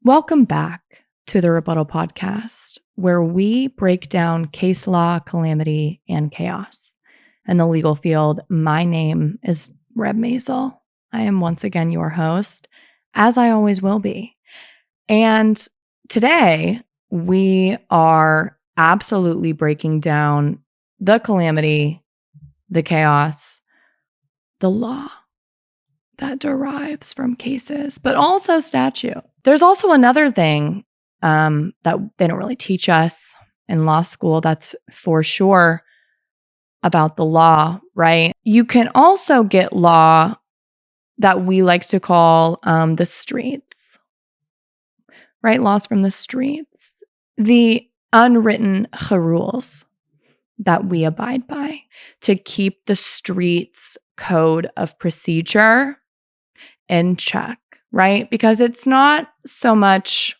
Welcome back to the Rebuttal Podcast, where we break down case law, calamity, and chaos in the legal field. My name is Reb Maisel. I am once again your host, as I always will be. And today we are absolutely breaking down the calamity, the chaos, the law that derives from cases, but also statute. There's also another thing that they don't really teach us in law school, that's for sure, about the law, right? You can also get law that we like to call the streets, right? Laws from the streets, the unwritten rules that we abide by to keep the streets code of procedure in check, right? Because it's not so much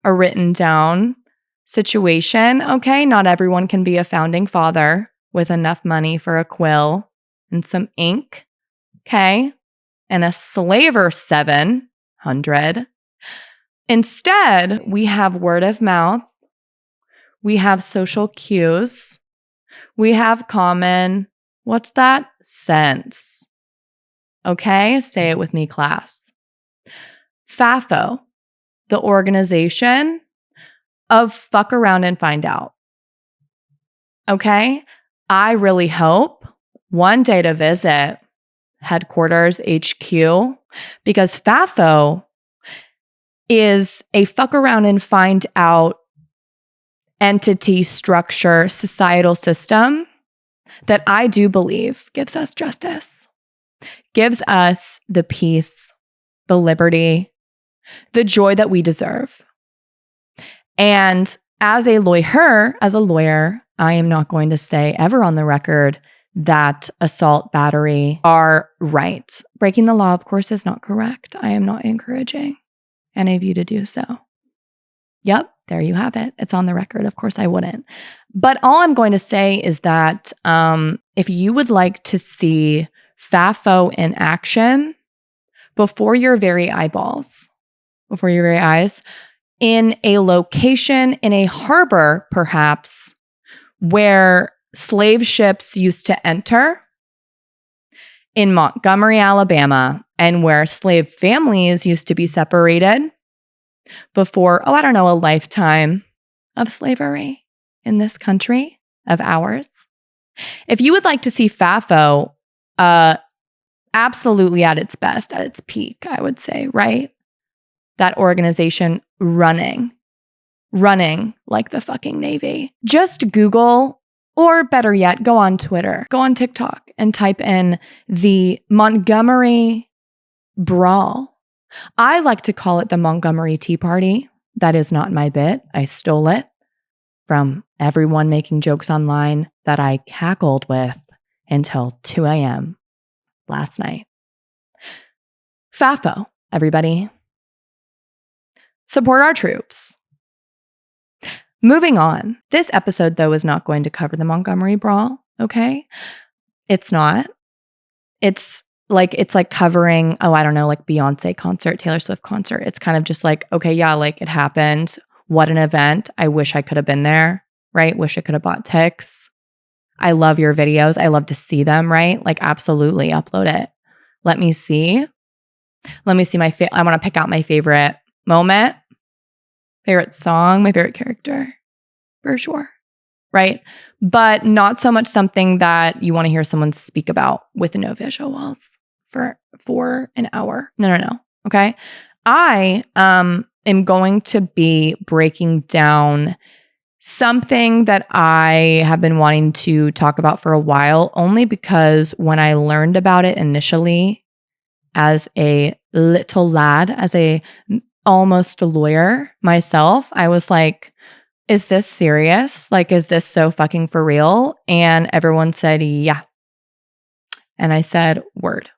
a written down situation, okay? Not everyone can be a founding father with enough money for a quill and some ink, okay? And a slaver 700. Instead, we have word of mouth. We have social cues. We have common, what's that? Sense. Okay, say it with me, class. FAFO, the organization of fuck around and find out. Okay, I really hope one day to visit headquarters HQ, because FAFO is a fuck around and find out entity, structure, societal system that I do believe gives us justice. Gives us the peace, the liberty, the joy that we deserve. And as a lawyer, I am not going to say ever on the record that assault, battery are right. Breaking the law, of course, is not correct. I am not encouraging any of you to do so. Yep, there you have it. It's on the record. Of course, I wouldn't. But all I'm going to say is that if you would like to see FAFO in action before your very eyeballs, before your very eyes, in a location, in a harbor, perhaps, where slave ships used to enter, in Montgomery, Alabama, and where slave families used to be separated before, a lifetime of slavery in this country of ours. If you would like to see FAFO absolutely at its best, at its peak, I would say, right? That organization running like the fucking Navy. Just Google, or better yet, go on Twitter, go on TikTok and type in the Montgomery Brawl. I like to call it the Montgomery Tea Party. That is not my bit. I stole it from everyone making jokes online that I cackled with until 2 a.m. last night. FAFO, everybody. Support our troops. Moving on. This episode, though, is not going to cover the Montgomery Brawl, okay? It's not. It's like covering, like Beyonce concert, Taylor Swift concert. It's kind of just like, okay, yeah, like it happened. What an event. I wish I could have been there, right? Wish I could have bought tickets. I love your videos. I love to see them, right? Like, absolutely upload it. Let me see I want to pick out my favorite moment, favorite song, my favorite character, for sure, right? But not so much something that you want to hear someone speak about with no visuals for an hour. No. Okay. I am going to be breaking down something that I have been wanting to talk about for a while, only because when I learned about it initially as a little lad, as a almost a lawyer myself, I was like, is this serious? Like, is this so fucking for real? And everyone said, yeah. And I said, word.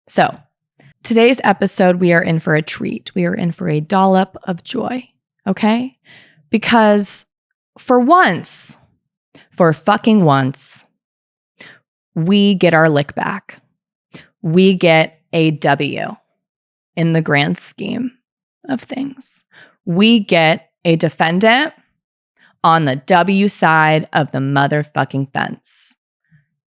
So today's episode, we are in for a treat. We are in for a dollop of joy, okay? Because for fucking once, we get our lick back. We get a W in the grand scheme of things. We get a defendant on the W side of the motherfucking fence.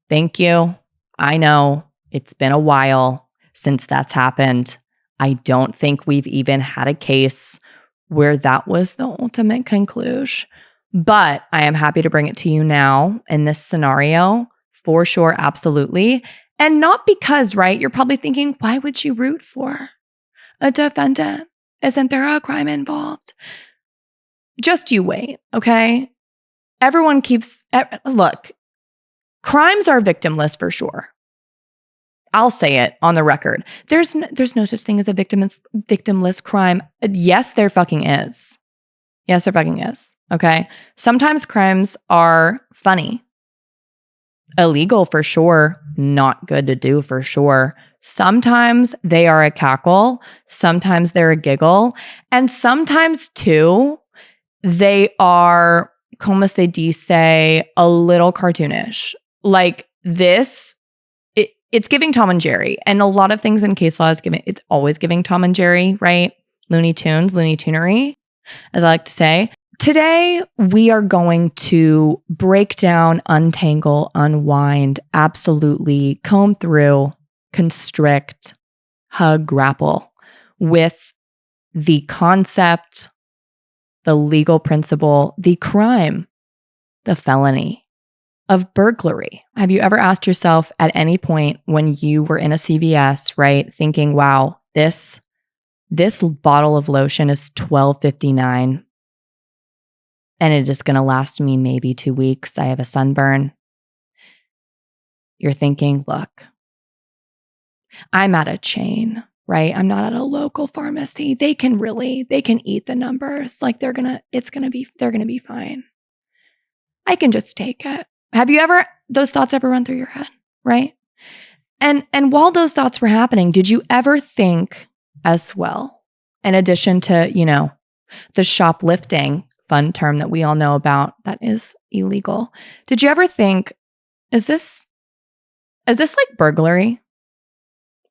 Thank you. I know it's been a while since that's happened. I don't think we've even had a case where that was the ultimate conclusion. But I am happy to bring it to you now in this scenario. For sure, absolutely. And not because, right, you're probably thinking, why would you root for a defendant? Isn't there a crime involved? Just you wait, okay? Everyone keeps, look, crimes are victimless for sure. I'll say it on the record. There's no such thing as a victimless crime. Yes, there fucking is. Yes, there fucking is. Okay? Sometimes crimes are funny. Illegal for sure. Not good to do for sure. Sometimes they are a cackle. Sometimes they're a giggle. And sometimes too, they are, como se dice, a little cartoonish. Like this, it's giving Tom and Jerry. And a lot of things in case law it's always giving Tom and Jerry, right? Looney Tunes, Looney Tunery, as I like to say. Today, we are going to break down, untangle, unwind, absolutely comb through, constrict, hug, grapple with the concept, the legal principle, the crime, the felony of burglary. Have you ever asked yourself at any point when you were in a CVS, right, thinking, wow, this bottle of lotion is $12.59 and it is going to last me maybe 2 weeks. I have a sunburn. You're thinking, look, I'm at a chain, right? I'm not at a local pharmacy. They can eat the numbers. Like they're going to be fine. I can just take it. Have you ever, those thoughts ever run through your head, right? And while those thoughts were happening, did you ever think as well, in addition to, the shoplifting, fun term that we all know about that is illegal. Did you ever think, is this like burglary?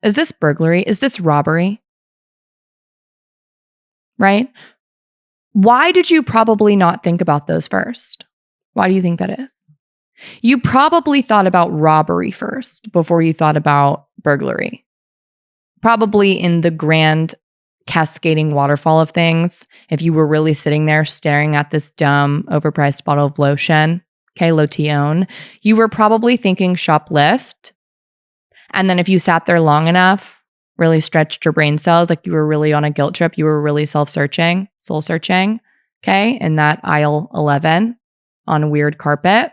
Is this burglary? Is this robbery? Right? Why did you probably not think about those first? Why do you think that is? You probably thought about robbery first before you thought about burglary. Probably in the grand cascading waterfall of things, if you were really sitting there staring at this dumb, overpriced bottle of lotion, okay, lotion, you were probably thinking shoplift. And then if you sat there long enough, really stretched your brain cells, like you were really on a guilt trip, you were really soul searching, okay, in that aisle 11 on a weird carpet,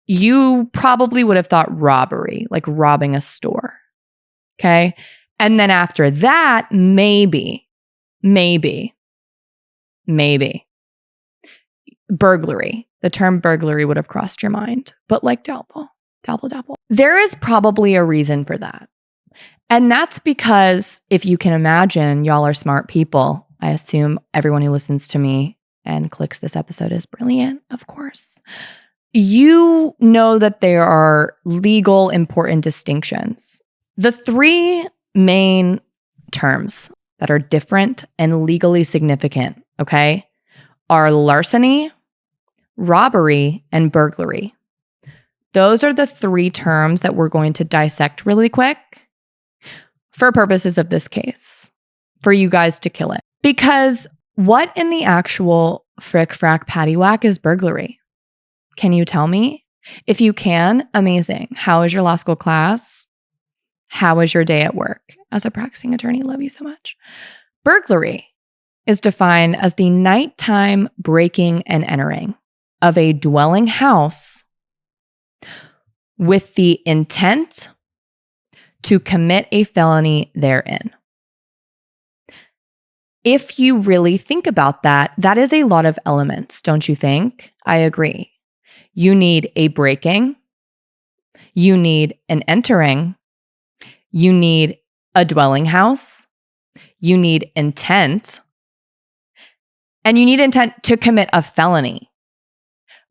you probably would have thought robbery, like robbing a store, okay? And then after that, maybe, burglary. The term burglary would have crossed your mind, but like doubtful. There is probably a reason for that. And that's because if you can imagine, y'all are smart people. I assume everyone who listens to me and clicks this episode is brilliant, of course. You know that there are legal important distinctions. The three main terms that are different and legally significant, okay, are larceny, robbery, and burglary. Those are the three terms that we're going to dissect really quick for purposes of this case, for you guys to kill it. Because what in the actual frick frack paddywhack is burglary? Can you tell me? If you can, amazing. How was your law school class? How was your day at work? As a practicing attorney, love you so much. Burglary is defined as the nighttime breaking and entering of a dwelling house with the intent to commit a felony therein. If you really think about that, that is a lot of elements, don't you think? I agree. You need a breaking, you need an entering, you need a dwelling house, you need intent, and you need intent to commit a felony.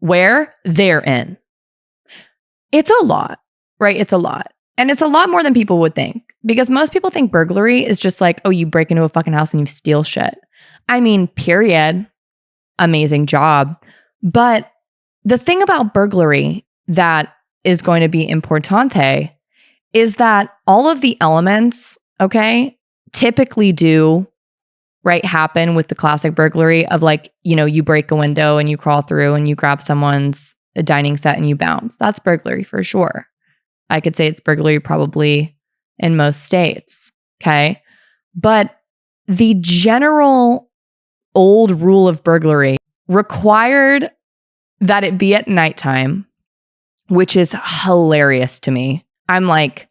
Where? Therein. It's a lot, right? It's a lot. And it's a lot more than people would think. Because most people think burglary is just like, oh, you break into a fucking house and you steal shit. I mean, period. Amazing job. But the thing about burglary that is going to be importante is that all of the elements, okay, typically do, right, happen with the classic burglary of like, you know, you break a window and you crawl through and you grab someone's dining set and you bounce. That's burglary for sure. I could say it's burglary probably in most states, okay? But the general old rule of burglary required that it be at nighttime, which is hilarious to me. I'm like,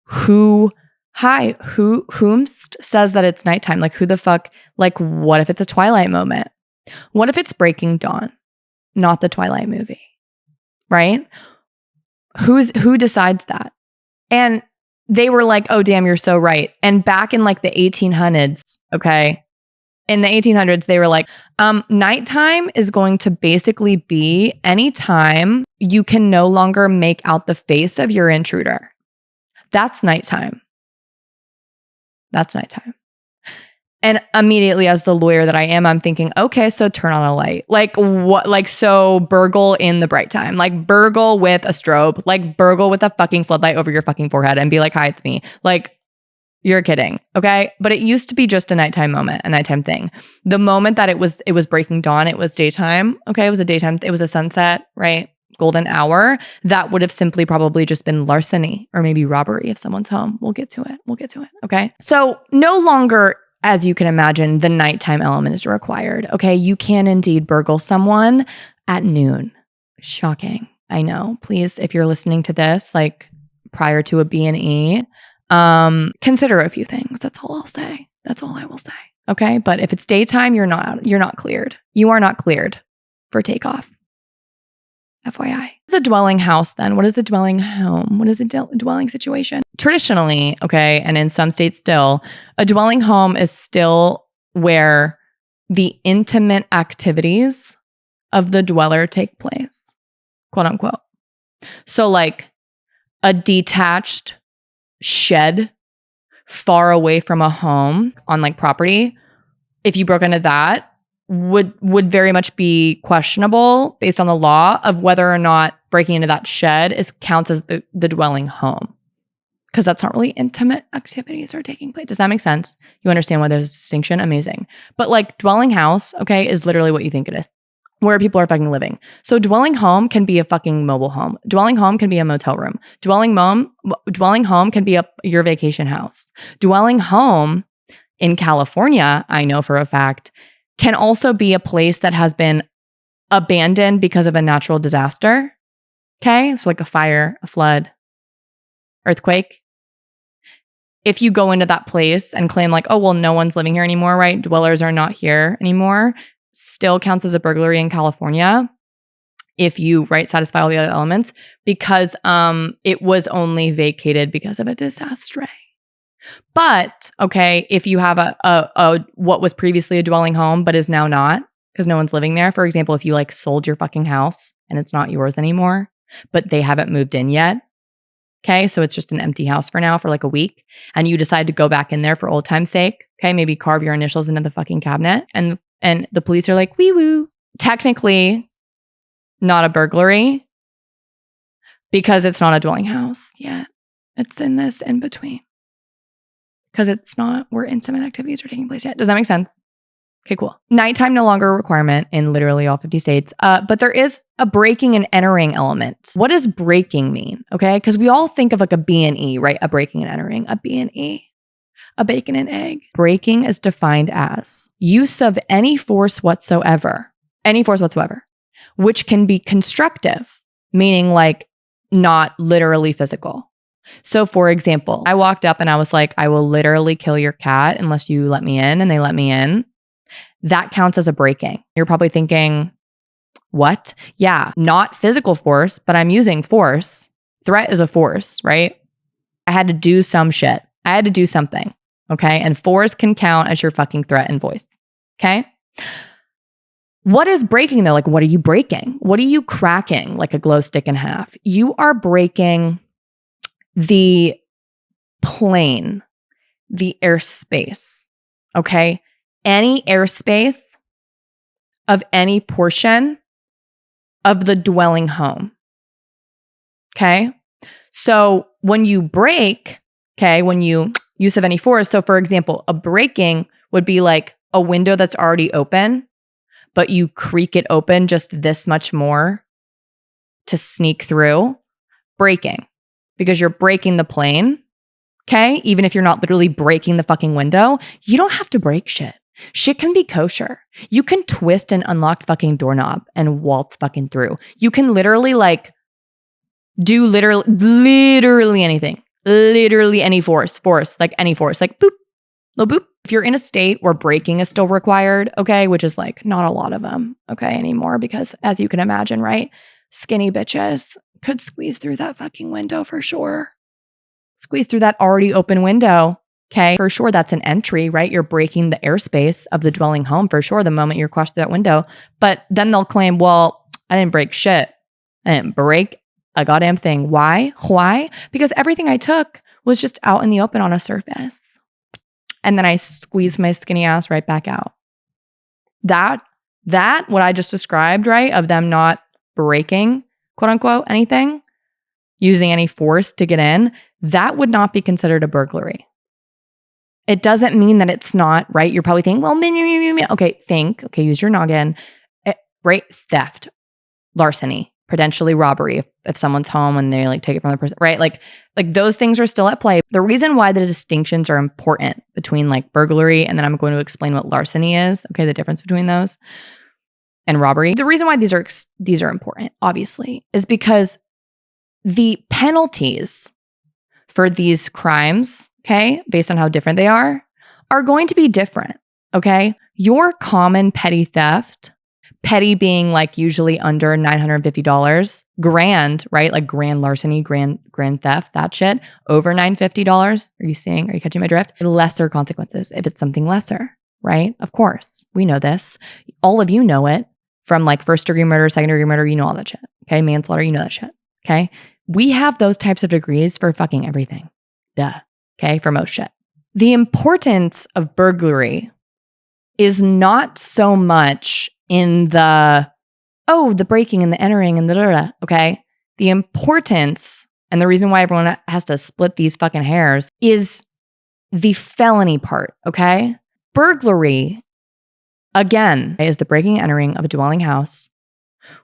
whomst says that it's nighttime? Like, who the fuck? Like, what if it's a Twilight moment? What if it's Breaking Dawn, not the Twilight movie, right? Who decides that? And they were like, oh, damn, you're so right. And back in like the 1800s, okay, in the 1800s, they were like, nighttime is going to basically be any time you can no longer make out the face of your intruder. That's nighttime. That's nighttime. And immediately, as the lawyer that I am, I'm thinking, okay, so turn on a light. Like what? Like, so burgle in the bright time. Like burgle with a strobe. Like burgle with a fucking floodlight over your fucking forehead and be like, hi, it's me. Like, you're kidding. Okay. But it used to be just a nighttime moment, a nighttime thing. The moment that it was breaking dawn, it was daytime. Okay. It was a daytime. It was a sunset, right? Golden hour. That would have simply probably just been larceny or maybe robbery if someone's home. We'll get to it. Okay. So no longer, as you can imagine, the nighttime element is required. Okay. You can indeed burgle someone at noon. Shocking. I know. Please, if you're listening to this, like prior to a B&E, consider a few things. That's all I'll say. That's all I will say. Okay. But if it's daytime, you're not cleared. You are not cleared for takeoff. FYI. What is a dwelling house then? What is the dwelling home? What is a dwelling situation? Traditionally, okay, and in some states still, a dwelling home is still where the intimate activities of the dweller take place, quote unquote. So like a detached shed far away from a home on like property, if you broke into that, would very much be questionable based on the law of whether or not breaking into that shed counts as the dwelling home. Because that's not really intimate activities are taking place. Does that make sense? You understand why there's a distinction? Amazing. But like dwelling house, okay, is literally what you think it is. Where people are fucking living. So dwelling home can be a fucking mobile home. Dwelling home can be a motel room. Dwelling home can be your vacation house. Dwelling home in California, I know for a fact, can also be a place that has been abandoned because of a natural disaster. Okay? So like a fire, a flood, earthquake. If you go into that place and claim like, oh, well, no one's living here anymore, right? Dwellers are not here anymore. Still counts as a burglary in California if you, right, satisfy all the other elements because it was only vacated because of a disaster. But, okay, if you have a what was previously a dwelling home but is now not because no one's living there. For example, if you like sold your fucking house and it's not yours anymore, but they haven't moved in yet. Okay, so it's just an empty house for now for like a week and you decide to go back in there for old time's sake. Okay, maybe carve your initials into the fucking cabinet and the police are like, wee woo. Technically, not a burglary because it's not a dwelling house yet. It's in this in between. Because it's not where intimate activities are taking place yet. Does that make sense? Okay, cool. Nighttime no longer a requirement in literally all 50 states, but there is a breaking and entering element. What does breaking mean? Okay, because we all think of like a B&E, right? A breaking and entering, a B&E, a bacon and egg. Breaking is defined as use of any force whatsoever, which can be constructive, meaning like not literally physical. So for example, I walked up and I was like, I will literally kill your cat unless you let me in, and they let me in. That counts as a breaking. You're probably thinking, what? Yeah, not physical force, but I'm using force. Threat is a force, right? I had to do some shit. I had to do something, okay? And force can count as your fucking threat and voice, okay? What is breaking though? Like, what are you breaking? What are you cracking like a glow stick in half? You are breaking the plane, the airspace, okay? Any airspace of any portion of the dwelling home, okay? So when you break, okay, when you use of any force, so for example, a breaking would be like a window that's already open, but you creak it open just this much more to sneak through. Breaking, because you're breaking the plane, okay? Even if you're not literally breaking the fucking window, you don't have to break shit. Shit can be kosher. You can twist an unlocked fucking doorknob and waltz fucking through. You can literally like do literally anything. Literally any force, like any force, like boop, little boop. If you're in a state where breaking is still required, okay, which is like not a lot of them, okay, anymore, because as you can imagine, right, skinny bitches could squeeze through that fucking window for sure. Squeeze through that already open window, okay? For sure, that's an entry, right? You're breaking the airspace of the dwelling home for sure the moment you're crossed through that window. But then they'll claim, well, I didn't break shit. I didn't break a goddamn thing. Why? Because everything I took was just out in the open on a surface. And then I squeezed my skinny ass right back out. That what I just described, right, of them not breaking, quote unquote, anything, using any force to get in, that would not be considered a burglary. It doesn't mean that it's not, right? You're probably thinking, well, okay, use your noggin, right? Theft, larceny, potentially robbery if someone's home and they like take it from the person, right? Like those things are still at play. The reason why the distinctions are important between like burglary, and then I'm going to explain what larceny is, okay, the difference between those, and robbery. The reason why these are important, obviously, is because the penalties for these crimes, okay, based on how different they are going to be different, okay? Your common petty theft, petty being like usually under $950, grand, right? Like grand larceny, grand theft, that shit, over $950. Are you catching my drift? Lesser consequences if it's something lesser, right? Of course, we know this. All of you know it from like first degree murder, second degree murder, you know all that shit, okay? Manslaughter, you know that shit, okay? We have those types of degrees for fucking everything. Duh. Okay, for most shit. The importance of burglary is not so much in the breaking and the entering and the okay? The importance and the reason why everyone has to split these fucking hairs is the felony part, okay? Burglary, again, is the breaking and entering of a dwelling house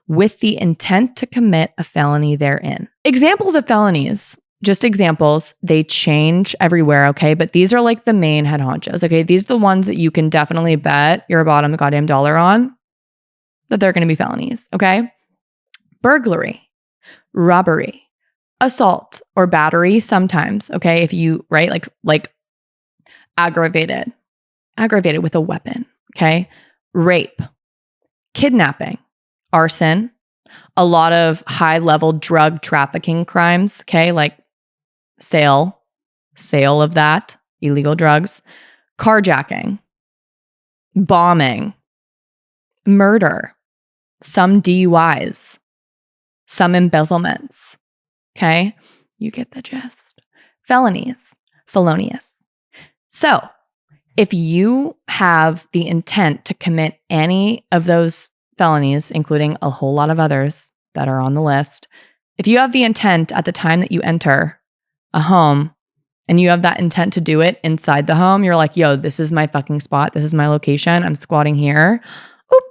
with the intent to commit a felony therein. Examples of felonies, just examples, they change everywhere, okay? But these are like the main head honchos, okay? These are the ones that you can definitely bet your bottom goddamn dollar on that they're going to be felonies, okay? Burglary, robbery, assault or battery sometimes, okay? If you, right, like aggravated with a weapon, okay? Rape, kidnapping, arson, a lot of high-level drug trafficking crimes, okay, like sale of that, illegal drugs, carjacking, bombing, murder, some DUIs, some embezzlements, okay? You get the gist. Felonies, felonious. So, if you have the intent to commit any of those felonies, including a whole lot of others that are on the list, if you have the intent at the time that you enter a home and you have that intent to do it inside the home, you're like, yo, this is my fucking spot. This is my location. I'm squatting here. Oop,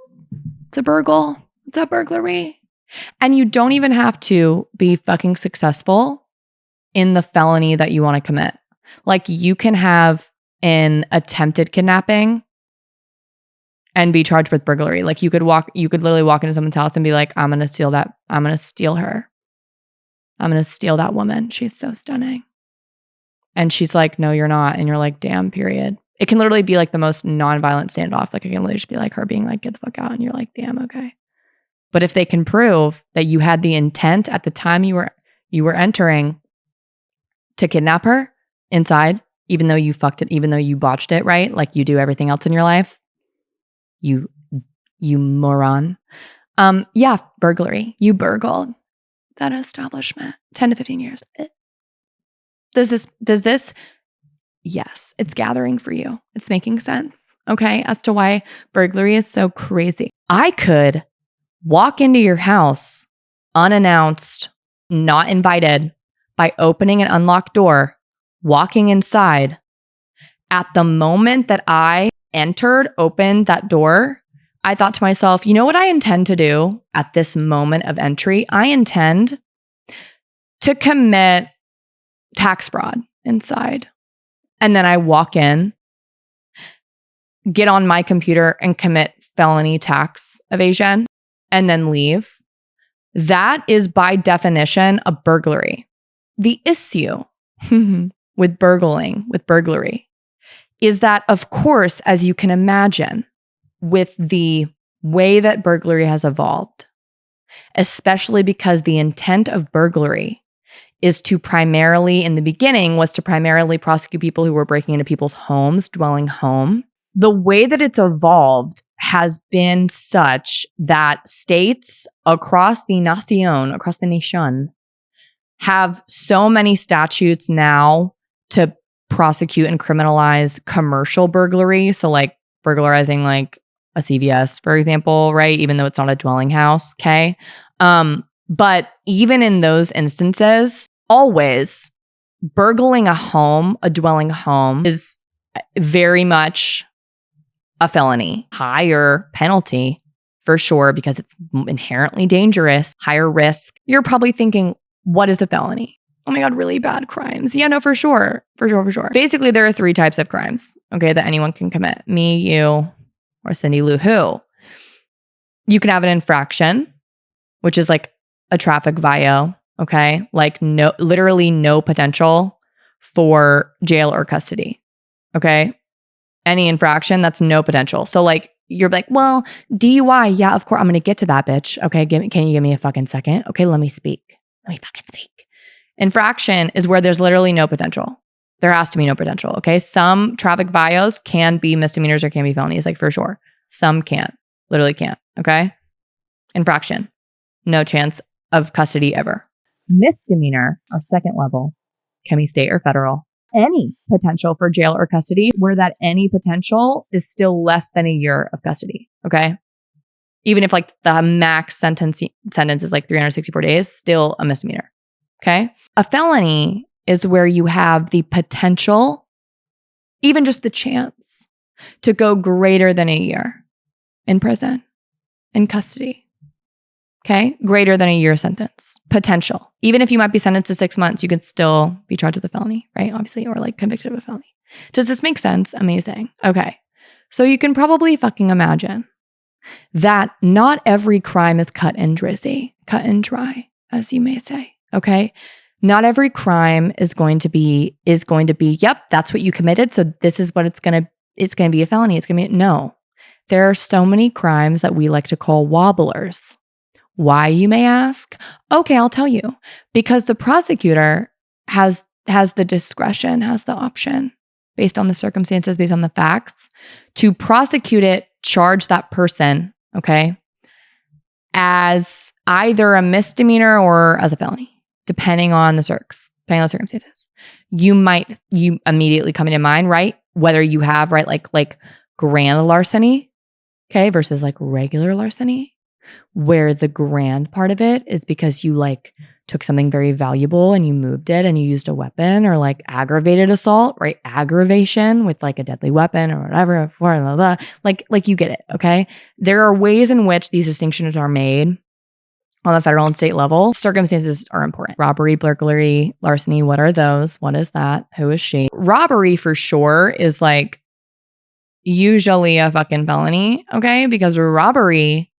it's a burgle. It's a burglary. And you don't even have to be fucking successful in the felony that you want to commit. Like you can have an attempted kidnapping and be charged with burglary. Like you could literally walk into someone's house and be like, I'm going to steal that. I'm going to steal her. I'm going to steal that woman. She's so stunning. And she's like, no, you're not. And you're like, damn, period. It can literally be like the most nonviolent standoff. Like it can literally just be like her being like, get the fuck out. And you're like, damn, okay. But if they can prove that you had the intent at the time you were entering to kidnap her inside, even though you fucked it, even though you botched it, right? Like you do everything else in your life. You moron. Yeah, burglary. You burgled that establishment. 10 to 15 years. Does this? Yes, it's gathering for you. It's making sense, okay, as to why burglary is so crazy. I could walk into your house unannounced, not invited, by opening an unlocked door, walking inside. At the moment that I opened that door, I thought to myself, you know what I intend to do at this moment of entry? I intend to commit tax fraud inside. And then I walk in, get on my computer and commit felony tax evasion, and then leave. That is by definition a burglary. The issue with burglary, is that, of course, as you can imagine, with the way that burglary has evolved, especially because the intent of burglary is to primarily, in the beginning, was to primarily prosecute people who were breaking into people's homes, dwelling home. The way that it's evolved has been such that states across the nation, have so many statutes now to prosecute and criminalize commercial burglary. So like burglarizing like a CVS, for example, right? Even though it's not a dwelling house, okay? But even in those instances, always burgling a dwelling home is very much a felony. Higher penalty for sure, because it's inherently dangerous, higher risk. You're probably thinking, what is a felony? Oh my God, really bad crimes. Yeah, no, for sure. Basically, there are 3 types of crimes, okay, that anyone can commit. Me, you, or Cindy Lou Who. You can have an infraction, which is like a traffic vio, okay? Like literally no potential for jail or custody, okay? Any infraction, that's no potential. So like, you're like, well, DUI, yeah, of course, I'm going to get to that, bitch. Okay, can you give me a fucking second? Okay, let me speak. Let me fucking speak. Infraction is where there's literally no potential. There has to be no potential, okay? Some traffic vios can be misdemeanors or can be felonies, like for sure. Some can't, literally can't, okay? Infraction, no chance of custody ever. Misdemeanor, or second level, can be state or federal. Any potential for jail or custody, where that any potential is still less than a year of custody, okay? Even if like the max sentence is like 364 days, still a misdemeanor, okay? A felony is where you have the potential, even just the chance, to go greater than a year in prison, in custody, okay? Greater than a year sentence. Potential. Even if you might be sentenced to 6 months, you could still be charged with a felony, right? Obviously, or like convicted of a felony. Does this make sense? Amazing. Okay. So you can probably fucking imagine that not every crime is cut and dry, as you may say, okay? Not every crime is going to be, yep, that's what you committed, so this is what it's going to be a felony. No. There are so many crimes that we like to call wobblers. Why, you may ask? Okay, I'll tell you. Because the prosecutor has the discretion, has the option, based on the circumstances, based on the facts, to prosecute it, charge that person, okay, as either a misdemeanor or as a felony, depending on the circumstances. You immediately come into mind, right? Whether you have, right, like grand larceny, okay, versus like regular larceny, where the grand part of it is because you like took something very valuable and you moved it and you used a weapon, or like aggravated assault, right? Aggravation with like a deadly weapon or whatever, blah, blah, blah. Like you get it, okay? There are ways in which these distinctions are made on the federal and state level. Circumstances are important. Robbery, burglary, larceny, what are those? What is that? Who is she? Robbery for sure is like usually a fucking felony, okay? Because robbery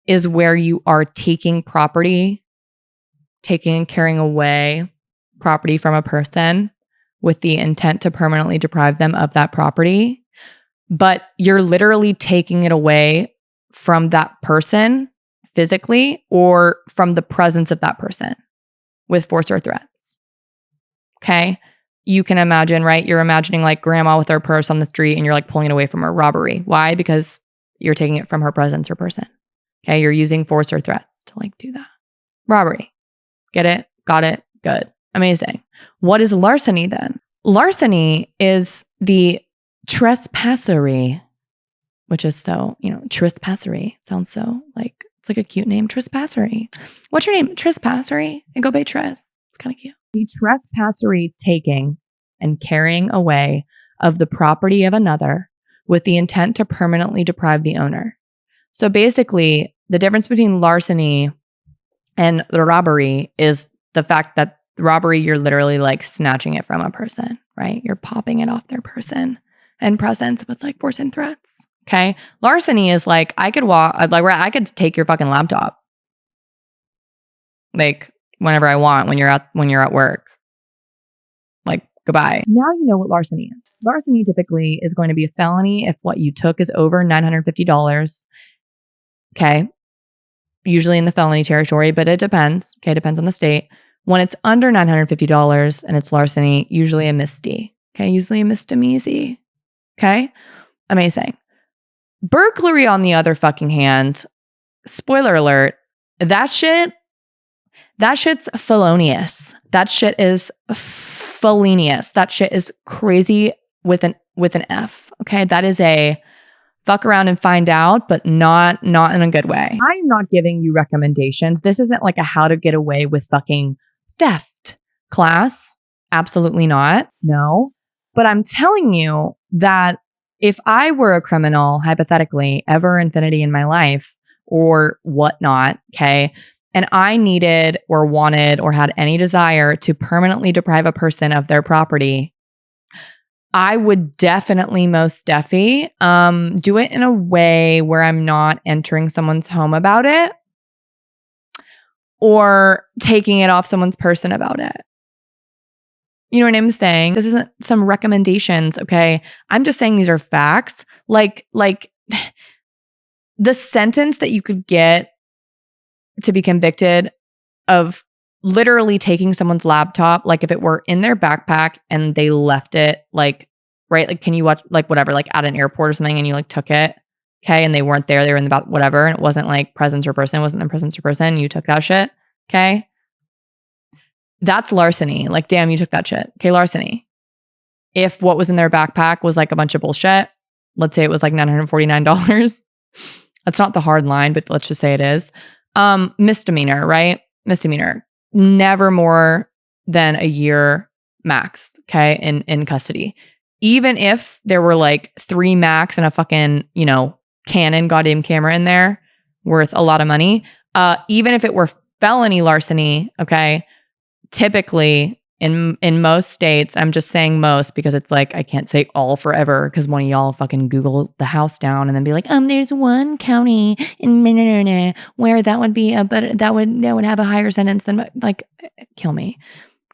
is where you are taking property, taking and carrying away property from a person with the intent to permanently deprive them of that property. But you're literally taking it away from that person physically or from the presence of that person with force or threats. Okay? You can imagine, right? You're imagining like grandma with her purse on the street and you're like pulling it away from her. Robbery. Why? Because you're taking it from her presence or person. Okay? You're using force or threats to like do that. Robbery. Get it? Got it? Good. Amazing. What is larceny then? Larceny is the trespassery, which is so, trespassery sounds so like, it's like a cute name, trespassery. What's your name? Trespassery. And go by Tres. It's kind of cute. The trespassery taking and carrying away of the property of another with the intent to permanently deprive the owner. So basically, the difference between larceny and the robbery is the fact that robbery, you're literally like snatching it from a person, right? You're popping it off their person and presence with like force and threats. Okay. Larceny is like, I could take your fucking laptop. Like whenever I want, when you're at work. Like, goodbye. Now you know what larceny is. Larceny typically is going to be a felony if what you took is over $950. Okay. Usually in the felony territory, but it depends. Okay. Depends on the state. When it's under $950 and it's larceny, usually a misdemeanor. Okay. Usually a misdemeanor. Okay. Amazing. Burglary, on the other fucking hand, spoiler alert, that shit's felonious. That shit is felonious. That shit is crazy with an F. Okay. That is a fuck around and find out, but not in a good way. I'm not giving you recommendations. This isn't like a how to get away with fucking theft class. Absolutely not. No. But I'm telling you that if I were a criminal, hypothetically, ever infinity in my life or whatnot, okay, and I needed or wanted or had any desire to permanently deprive a person of their property, I would definitely most do it in a way where I'm not entering someone's home about it or taking it off someone's person about it. You know what I'm saying? This isn't some recommendations, okay? I'm just saying these are facts. Like the sentence that you could get to be convicted of literally taking someone's laptop, like if it were in their backpack and they left it, like, right? Like, can you watch, like, whatever, like at an airport or something and you like took it, okay? And they weren't there, they were in the whatever, and it wasn't like presence or person, it wasn't in presence or person, you took that shit, okay? That's larceny. Like, damn, you took that shit. Okay, larceny. If what was in their backpack was like a bunch of bullshit, let's say it was like $949. That's not the hard line, but let's just say it is. Misdemeanor, right? Misdemeanor. Never more than a year max, okay, in custody. Even if there were like 3 max and a fucking, Canon goddamn camera in there worth a lot of money. Even if it were felony larceny, okay, typically in most states, I'm just saying most because it's like I can't say all forever because one of y'all fucking Google the house down and then be like, there's one county in where that would be that would have a higher sentence than, like, kill me.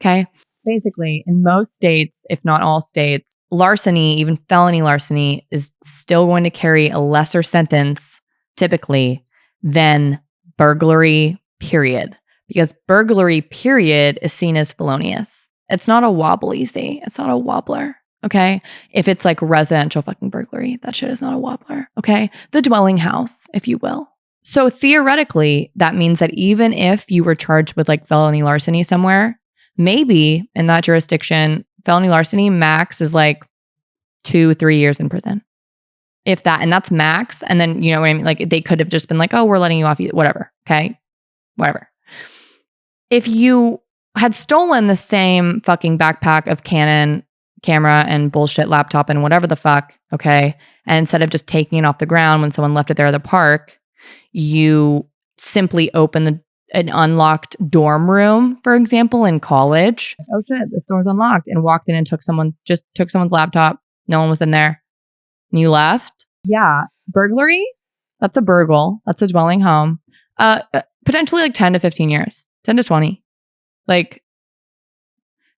Okay. Basically, in most states, if not all states, larceny, even felony larceny, is still going to carry a lesser sentence typically than burglary, period. Because burglary, period, is seen as felonious. It's not a wobbly-see. It's not a wobbler, okay? If it's like residential fucking burglary, that shit is not a wobbler, okay? The dwelling house, if you will. So theoretically, that means that even if you were charged with like felony larceny somewhere, maybe in that jurisdiction, felony larceny max is like 2-3 years in prison. If that, and that's max. And then, you know what I mean? Like they could have just been like, oh, we're letting you off, whatever, okay? Whatever. If you had stolen the same fucking backpack of Canon camera and bullshit laptop and whatever the fuck, okay, and instead of just taking it off the ground when someone left it there at the park, you simply open an unlocked dorm room, for example, in college. Oh shit, this door's unlocked, and walked in and took someone's laptop. No one was in there. And you left. Yeah. Burglary? That's a burgle. That's a dwelling home. Potentially like 10 to 15 years. 10 to 20. Like,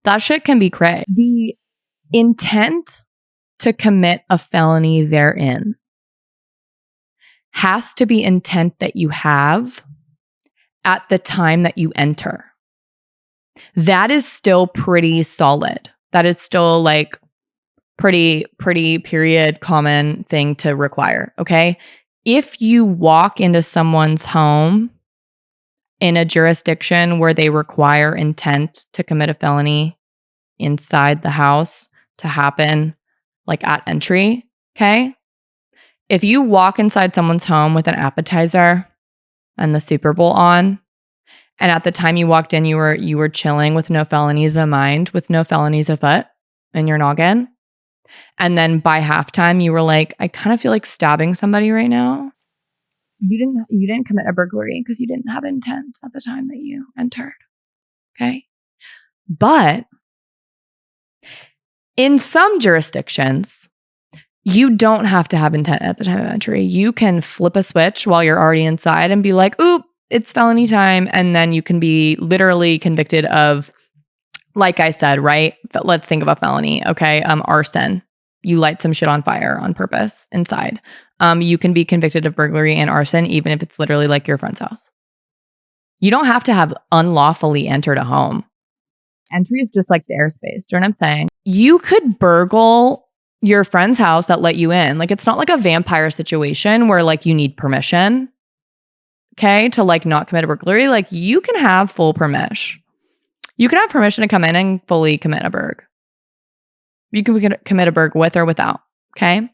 that shit can be cray. The intent to commit a felony therein has to be intent that you have at the time that you enter. That is still pretty solid. That is still like pretty period common thing to require, okay? If you walk into someone's home in a jurisdiction where they require intent to commit a felony, inside the house to happen like at entry, okay? If you walk inside someone's home with an appetizer and the Super Bowl on, and at the time you walked in, you were chilling with no felonies in mind, with no felonies afoot in your noggin. And then by halftime, you were like, I kind of feel like stabbing somebody right now. You didn't commit a burglary because you didn't have intent at the time that you entered. Okay. But in some jurisdictions, you don't have to have intent at the time of entry. You can flip a switch while you're already inside and be like, oop, it's felony time. And then you can be literally convicted of, like I said, right? Let's think of a felony. Okay. Arson. You light some shit on fire on purpose inside. You can be convicted of burglary and arson, even if it's literally like your friend's house. You don't have to have unlawfully entered a home. Entry is just like the airspace. Do you know what I'm saying? You could burgle your friend's house that let you in. Like, it's not like a vampire situation where like you need permission, okay, to like not commit a burglary. Like, you can have full permission. You can have permission to come in and fully commit a burg. You can commit a burg with or without, okay?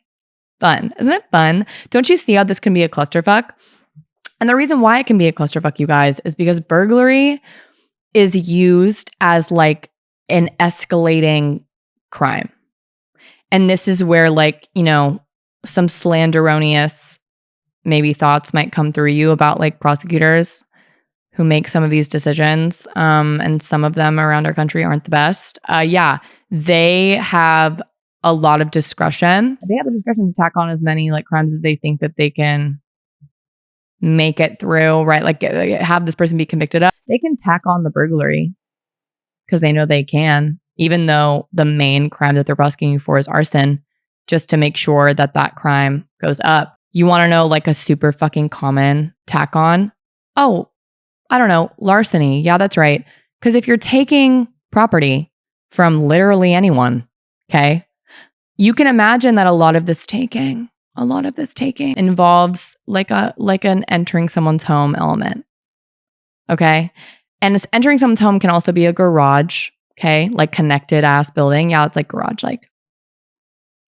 Fun. Isn't it fun? Don't you see how this can be a clusterfuck? And the reason why it can be a clusterfuck, you guys, is because burglary is used as like an escalating crime. And this is where, like, you know, some slanderonious maybe thoughts might come through you about like prosecutors who make some of these decisions. And some of them around our country aren't the best. Yeah, they have a lot of discretion. They have the discretion to tack on as many like crimes as they think that they can make it through, right? Like have this person be convicted of. They can tack on the burglary because they know they can, even though the main crime that they're prosecuting you for is arson, just to make sure that that crime goes up. You want to know like a super fucking common tack on? Oh, I don't know, larceny. Yeah, that's right. Because if you're taking property from literally anyone, okay, you can imagine that a lot of this taking involves like an entering someone's home element. Okay. And entering someone's home can also be a garage, okay, like connected ass building. Yeah, it's like garage, like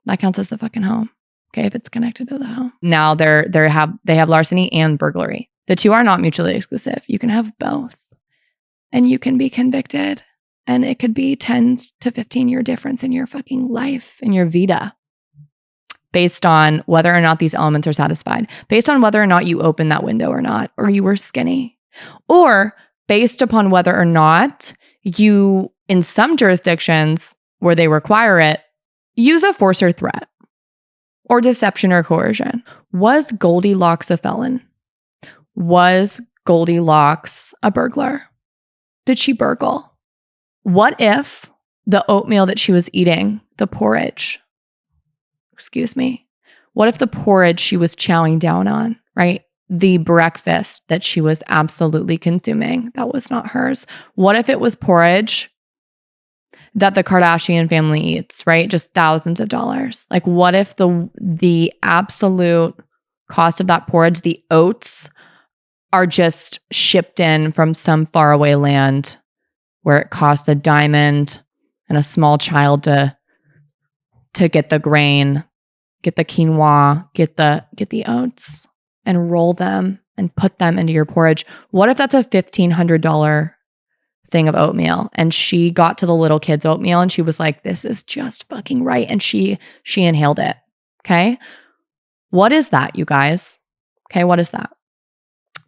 that counts as the fucking home. Okay, if it's connected to the home. Now they have larceny and burglary. The two are not mutually exclusive. You can have both. And you can be convicted. And it could be 10 to 15 year difference in your fucking life, in your vita, based on whether or not these elements are satisfied, based on whether or not you opened that window or not, or you were skinny, or based upon whether or not you, in some jurisdictions where they require it, use a force or threat, or deception or coercion. Was Goldilocks a felon? Was Goldilocks a burglar? Did she burgle? What if the oatmeal that she was eating, the porridge, what if the porridge she was chowing down on, right? The breakfast that she was absolutely consuming, that was not hers. What if it was porridge that the Kardashian family eats, right? Just thousands of dollars. Like, what if the absolute cost of that porridge, the oats, are just shipped in from some faraway land where it costs a diamond and a small child to get the grain, get the quinoa, get the oats and roll them and put them into your porridge? What if that's a $1,500 thing of oatmeal and she got to the little kid's oatmeal and she was like, this is just fucking right. And she inhaled it. Okay. What is that, you guys? Okay. What is that?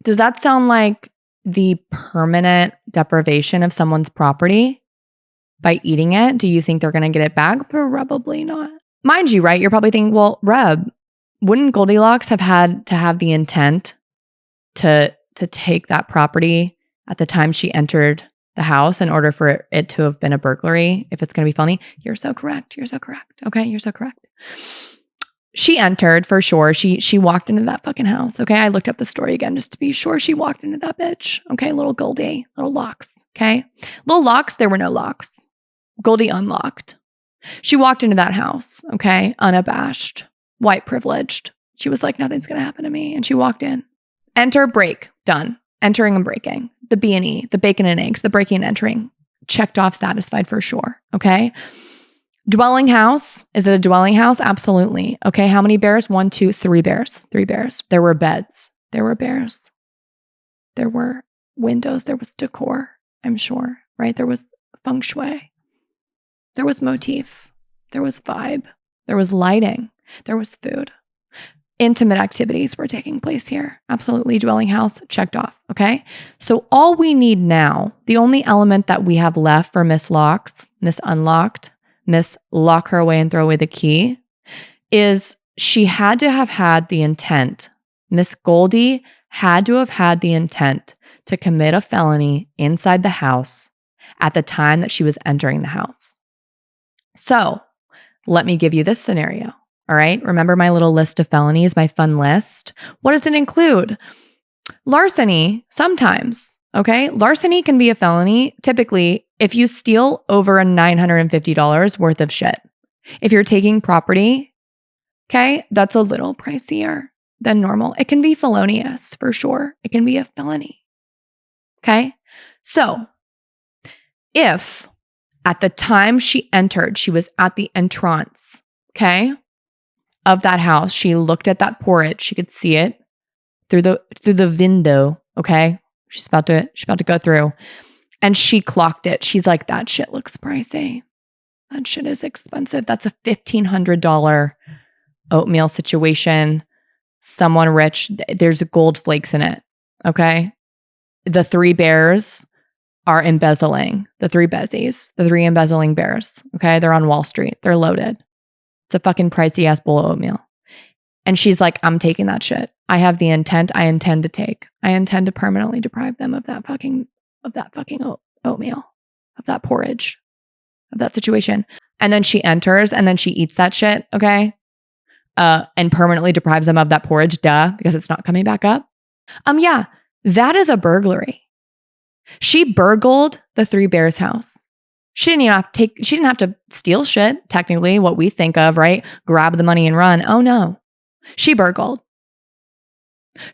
Does that sound like the permanent deprivation of someone's property by eating it? Do you think they're going to get it back? Probably not. Mind you, right? You're probably thinking, well, Reb, wouldn't Goldilocks have had to have the intent to take that property at the time she entered the house in order for it to have been a burglary if it's going to be felony? You're so correct. You're so correct. Okay, you're so correct. She entered for sure. She walked into that fucking house. Okay, I looked up the story again just to be sure she walked into that bitch. Okay, little Goldie, little locks. Okay, little locks. There were no locks. Goldie unlocked. She walked into that house. Okay, unabashed, white privileged. She was like, nothing's gonna happen to me, and she walked in. Enter, break, done. Entering and breaking. The B&E, the bacon and eggs, the breaking and entering. checked off, satisfied for sure. Okay. Dwelling house. Is it a dwelling house? Absolutely. Okay. How many bears? 1, 2, 3 bears. 3 bears. There were beds. There were bears. There were windows. There was decor, I'm sure, right? There was feng shui. There was motif. There was vibe. There was lighting. There was food. Intimate activities were taking place here. Absolutely. Dwelling house checked off. Okay. So all we need now, the only element that we have left for Miss Locks, Miss Unlocked, Miss Lock her away and throw away the key, is she had to have had the intent. Miss Goldie had to have had the intent to commit a felony inside the house at the time that she was entering the house. So let me give you this scenario. All right. Remember my little list of felonies, my fun list? What does it include? Larceny, sometimes. Okay. Larceny can be a felony, typically, if you steal over $950 worth of shit. If you're taking property, okay, that's a little pricier than normal. It can be felonious for sure. It can be a felony. Okay. So if at the time she entered, she was at the entrance, okay, of that house, she looked at that porridge, she could see it through the window, okay? She's about to go through, and she clocked it. She's like, that shit looks pricey. That shit is expensive. That's a $1,500 oatmeal situation. Someone rich, there's gold flakes in it, okay? The 3 bears are embezzling, the 3 bezies, the 3 embezzling bears, okay? They're on Wall Street. They're loaded. It's a fucking pricey ass bowl of oatmeal. And she's like, I'm taking that shit. I have the intent. I intend to take. I intend to permanently deprive them of that fucking oatmeal, of that porridge, of that situation. And then she enters and then she eats that shit, okay? And permanently deprives them of that porridge, because it's not coming back up. Yeah, that is a burglary. She burgled the 3 bears house. She didn't have to steal shit, technically, what we think of, right? Grab the money and run. Oh no. She burgled.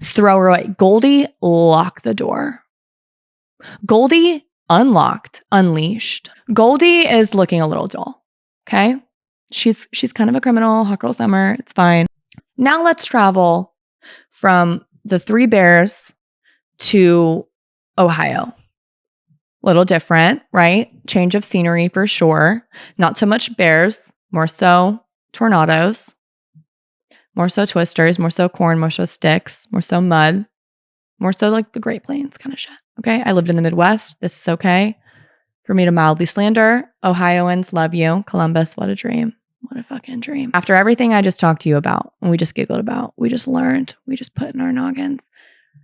Throw her away. Goldie locked the door. Goldie unleashed. Goldie is looking a little dull. Okay? She's kind of a criminal, hot girl summer. It's fine. Now let's travel from the 3 bears to Ohio. Little different, right? Change of scenery for sure. Not so much bears, more so tornadoes, more so twisters, more so corn, more so sticks, more so mud, more so like the Great Plains kind of shit. Okay. I lived in the Midwest. This is okay for me to mildly slander. Ohioans love you. Columbus, what a dream. What a fucking dream. After everything I just talked to you about, and we just giggled about, we just learned, we just put in our noggins.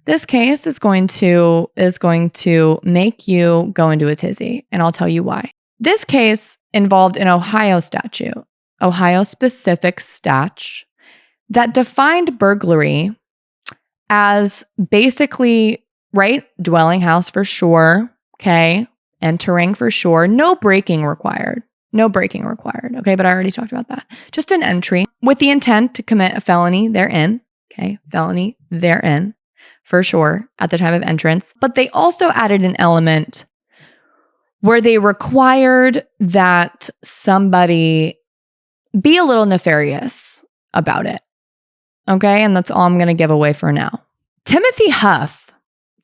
This case is going to make you go into a tizzy, and I'll tell you why. This case involved an Ohio statute, Ohio specific statute, that defined burglary as basically, right, dwelling house for sure, okay, entering for sure, no breaking required. No breaking required, okay, but I already talked about that. Just an entry with the intent to commit a felony therein, okay, felony therein. For sure, at the time of entrance. But they also added an element where they required that somebody be a little nefarious about it. Okay, and that's all I'm going to give away for now. Timothy Huff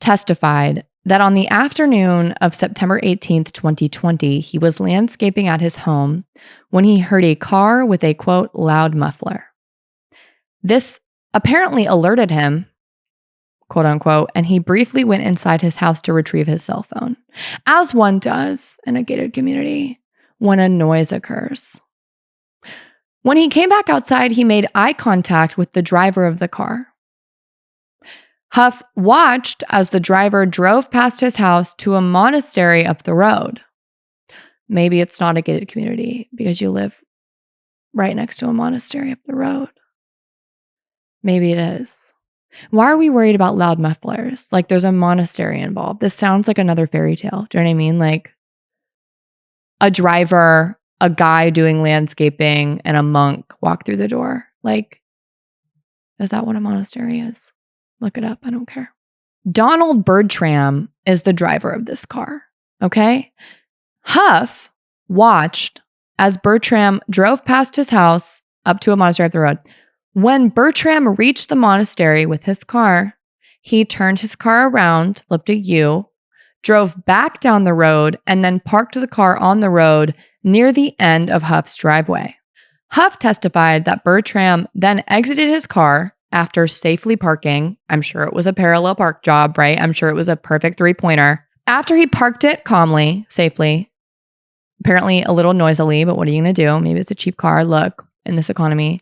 testified that on the afternoon of September 18th, 2020, he was landscaping at his home when he heard a car with a, quote, loud muffler. This apparently alerted him, quote unquote, and he briefly went inside his house to retrieve his cell phone, as one does in a gated community when a noise occurs. When he came back outside, he made eye contact with the driver of the car. Huff watched as the driver drove past his house to a monastery up the road. Maybe it's not a gated community because you live right next to a monastery up the road. Maybe it is. Why are we worried about loud mufflers? Like there's a monastery involved. This sounds like another fairy tale. Do you know what I mean? Like a driver, a guy doing landscaping, and a monk walk through the door. Like, is that what a monastery is? Look it up. I don't care. Donald Bertram is the driver of this car. Okay. Huff watched as Bertram drove past his house up to a monastery up the road. When Bertram reached the monastery with his car, he turned his car around, flipped a U, drove back down the road, and then parked the car on the road near the end of Huff's driveway. Huff testified that Bertram then exited his car after safely parking. I'm sure it was a parallel park job, right? I'm sure it was a perfect 3-pointer. After he parked it calmly, safely, apparently a little noisily, but what are you going to do? Maybe it's a cheap car. Look, in this economy.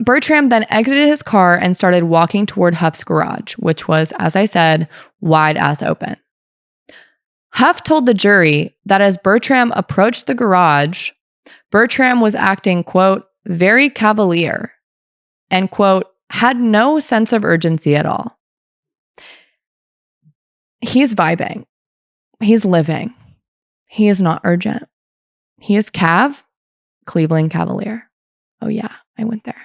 Bertram then exited his car and started walking toward Huff's garage, which was, as I said, wide ass open. Huff told the jury that as Bertram approached the garage, Bertram was acting, quote, very cavalier and, quote, had no sense of urgency at all. He's vibing. He's living. He is not urgent. He is Cleveland Cavalier. Oh yeah, I went there.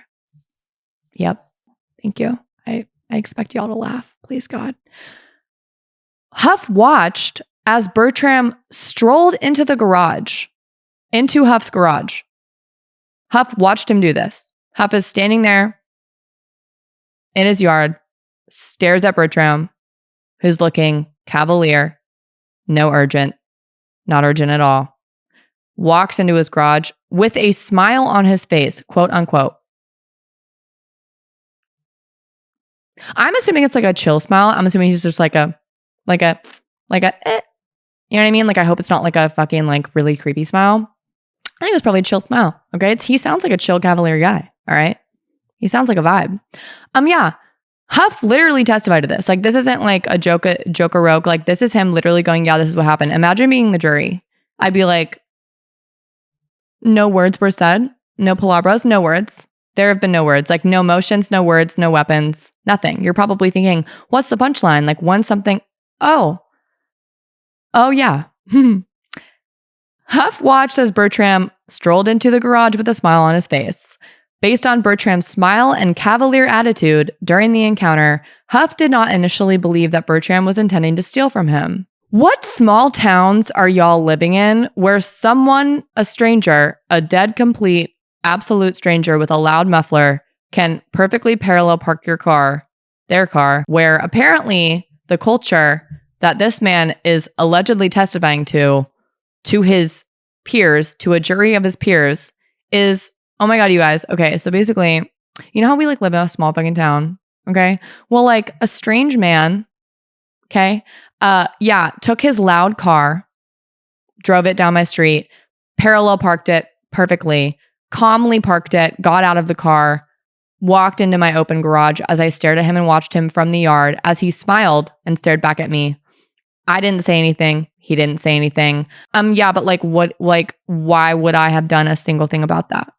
Yep. Thank you. I expect y'all to laugh. Please God. Huff watched as Bertram strolled into the garage, into Huff's garage. Huff watched him do this. Huff is standing there in his yard, stares at Bertram, who's looking cavalier, no urgent, not urgent at all. Walks into his garage with a smile on his face, quote unquote. I'm assuming it's like a chill smile. I'm assuming he's just like a, you know what I mean? Like, I hope it's not like a fucking like really creepy smile. I think it's probably a chill smile. Okay. He sounds like a chill cavalier guy. All right. He sounds like a vibe. Yeah. Huff literally testified to this. Like, this isn't like a joke-a-roke. Like, this is him literally going, yeah, this is what happened. Imagine being the jury. I'd be like, no words were said. No palabras, no words. There have been no words. Like, no motions, no words, no weapons, nothing. You're probably thinking, what's the punchline? Like, one something. Oh, yeah. Huff watched as Bertram strolled into the garage with a smile on his face. Based on Bertram's smile and cavalier attitude during the encounter, Huff did not initially believe that Bertram was intending to steal from him. What small towns are y'all living in where someone, a stranger, a dead complete, absolute stranger with a loud muffler can perfectly parallel park their car, where apparently the culture that this man is allegedly testifying to his peers, to a jury of his peers, is, oh my God, you guys. Okay, so basically, you know how we like live in a small fucking town? Okay. Well, like a strange man, okay, took his loud car, drove it down my street, parallel parked it perfectly, calmly parked it, got out of the car, walked into my open garage as I stared at him and watched him from the yard as he smiled and stared back at me. I didn't say anything. He didn't say anything. But like why would I have done a single thing about that?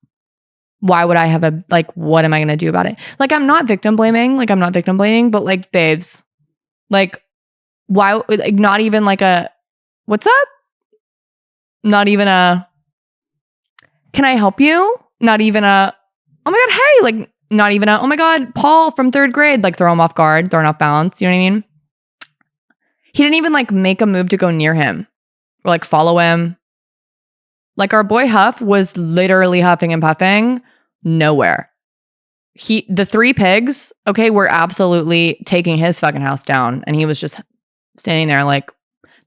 Why would I have what am I going to do about it? Like, I'm not victim blaming, but like, babes, like, why, like, not even like a, what's up? Not even a, can I help you? Not even a, oh my God, hey, like, not even a, oh my God, Paul from 3rd grade, like, throw him off guard, throw him off balance. You know what I mean? He didn't even like make a move to go near him or like follow him. Like, our boy Huff was literally huffing and puffing nowhere. The 3 pigs, okay, were absolutely taking his fucking house down. And he was just standing there like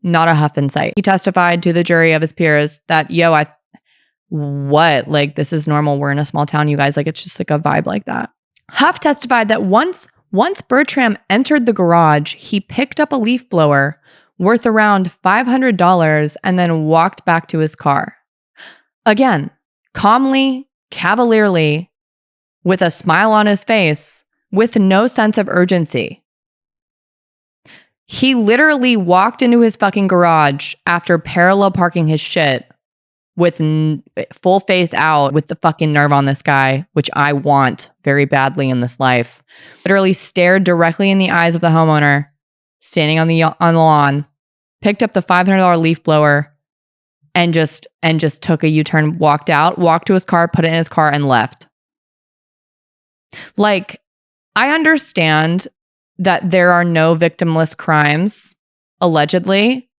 not a huff in sight. He testified to the jury of his peers that, like, this is normal. We're in a small town, you guys. Like, it's just like a vibe like that. Huff testified that once Bertram entered the garage, he picked up a leaf blower worth around $500 and then walked back to his car. Again, calmly, cavalierly, with a smile on his face, with no sense of urgency. He literally walked into his fucking garage after parallel parking his shit with full face out, with the fucking nerve on this guy, which I want very badly in this life. Literally stared directly in the eyes of the homeowner standing on the lawn, picked up the $500 leaf blower, and just took a U-turn, walked to his car, put it in his car, and left. Like, I understand that there are no victimless crimes, allegedly,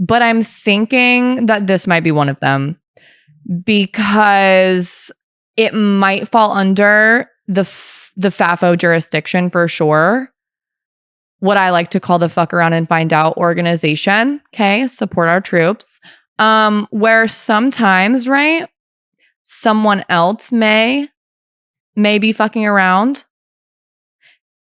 But I'm thinking that this might be one of them because it might fall under the FAFO jurisdiction for sure. What I like to call the fuck around and find out organization. Okay. Support our troops. Where sometimes, right, someone else may be fucking around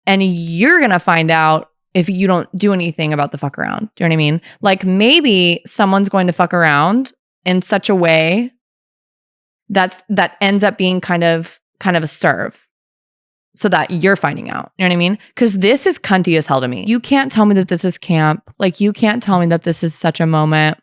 and you're going to find out if you don't do anything about the fuck around. Do you know what I mean? Like maybe someone's going to fuck around in such a way that ends up being kind of a serve so that you're finding out. You know what I mean? Because this is cunty as hell to me. You can't tell me that this is camp. Like you can't tell me that this is such a moment.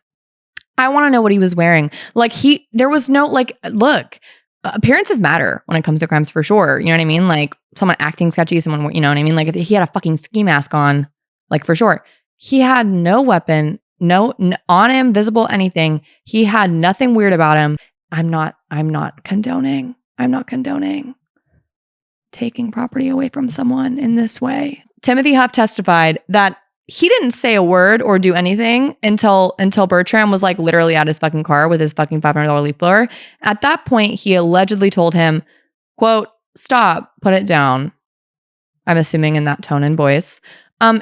I want to know what he was wearing. Like there was no like, look, appearances matter when it comes to crimes for sure. You know what I mean? Like someone acting sketchy, someone, you know what I mean? Like he had a fucking ski mask on, like for sure. He had no weapon, no on him, visible anything. He had nothing weird about him. I'm not condoning taking property away from someone in this way. Timothy Huff testified that he didn't say a word or do anything until Bertram was like literally at his fucking car with his fucking $500 leaf blower. At that point, he allegedly told him, quote, "Stop, put it down." I'm assuming in that tone and voice.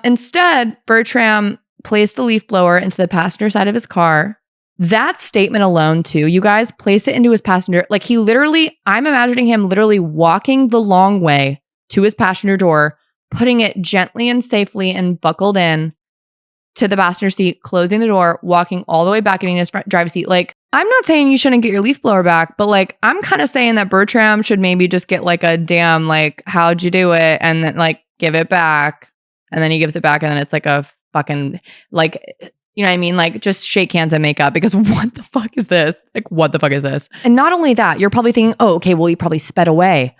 Instead, Bertram placed the leaf blower into the passenger side of his car. That statement alone too, you guys, placed it into his passenger. Like he literally, I'm imagining him literally walking the long way to his passenger door, putting it gently and safely and buckled in to the passenger seat, closing the door, walking all the way back in his driver's seat. Like, I'm not saying you shouldn't get your leaf blower back, but like, I'm kind of saying that Bertram should maybe just get like a damn, like, how'd you do it? And then like, give it back. And then he gives it back. And then it's like a fucking, like, you know what I mean? Like, just shake hands and make up because what the fuck is this? Like, what the fuck is this? And not only that, you're probably thinking, oh, okay, well, he probably sped away.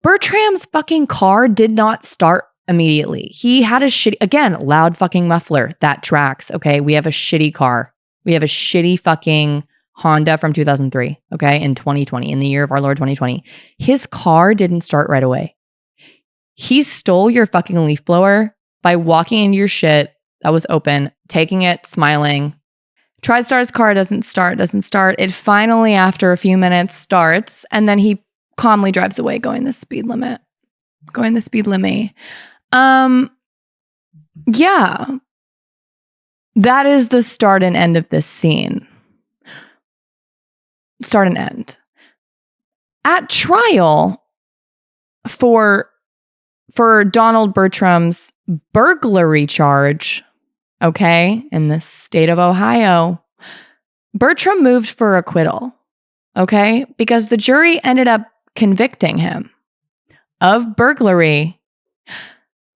Bertram's fucking car did not start immediately. He had a shitty, again, loud fucking muffler. That tracks. Okay. We have a shitty car. We have a shitty fucking Honda from 2003. Okay. In 2020, in the year of our Lord 2020. His car didn't start right away. He stole your fucking leaf blower by walking into your shit that was open, taking it, smiling. Tried to start his car, doesn't start. It finally, after a few minutes, starts. And then he calmly drives away going the speed limit. Yeah. That is the start and end of this scene. Start and end. At trial for Donald Bertram's burglary charge, okay, in the state of Ohio, Bertram moved for acquittal, okay, because the jury ended up convicting him of burglary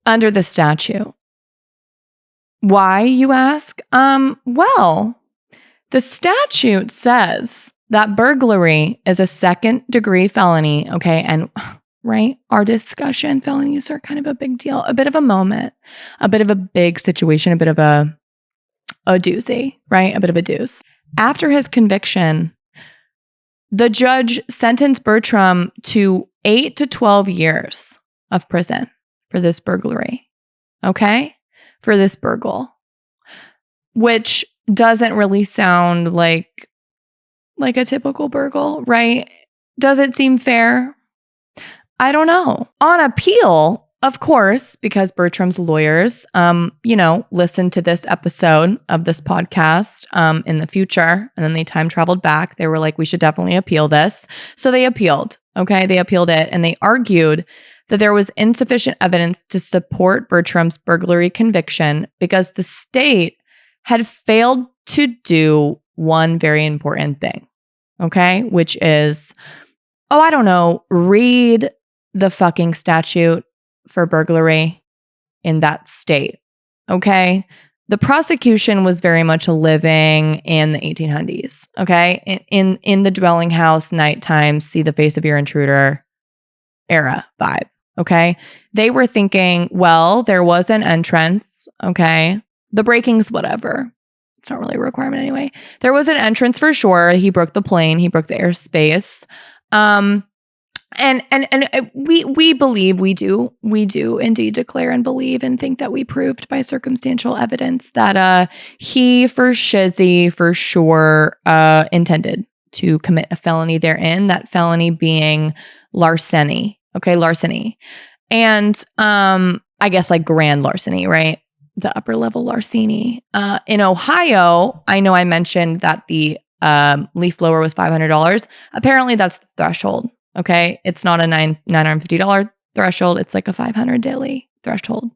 under the statute. Why, you ask? Well, the statute says that burglary is a second-degree felony, okay, and right, our discussion, felonies are kind of a big deal, a bit of a moment, a bit of a big situation, a bit of a doozy, right, a bit of a deuce. After his conviction, the judge sentenced Bertram to 8 to 12 years of prison for this burglary, okay? For this burgle, which doesn't really sound like a typical burgle, right? Does it seem fair? I don't know. On appeal, of course, because Bertram's lawyers, listened to this episode of this podcast in the future, and then they time traveled back. They were like, we should definitely appeal this. So they appealed, okay? They appealed it, and they argued that there was insufficient evidence to support Bertram's burglary conviction because the state had failed to do one very important thing, okay? Which is, read the fucking statute for burglary in that state, okay? The prosecution was very much a living in the 1800s, okay? In the dwelling house, nighttime, see the face of your intruder era vibe, okay? They were thinking, well, there was an entrance, okay? The breakings, whatever. It's not really a requirement anyway. There was an entrance for sure. He broke the plane. He broke the airspace. we believe we do indeed declare and believe and think that we proved by circumstantial evidence that he for shizzy for sure intended to commit a felony therein, that felony being larceny. Okay, larceny. And I guess like grand larceny, right? The upper level larceny. In Ohio, I know I mentioned that the leaf blower was $500. Apparently that's the threshold. Okay, it's not a $950 threshold. It's like a $500 daily threshold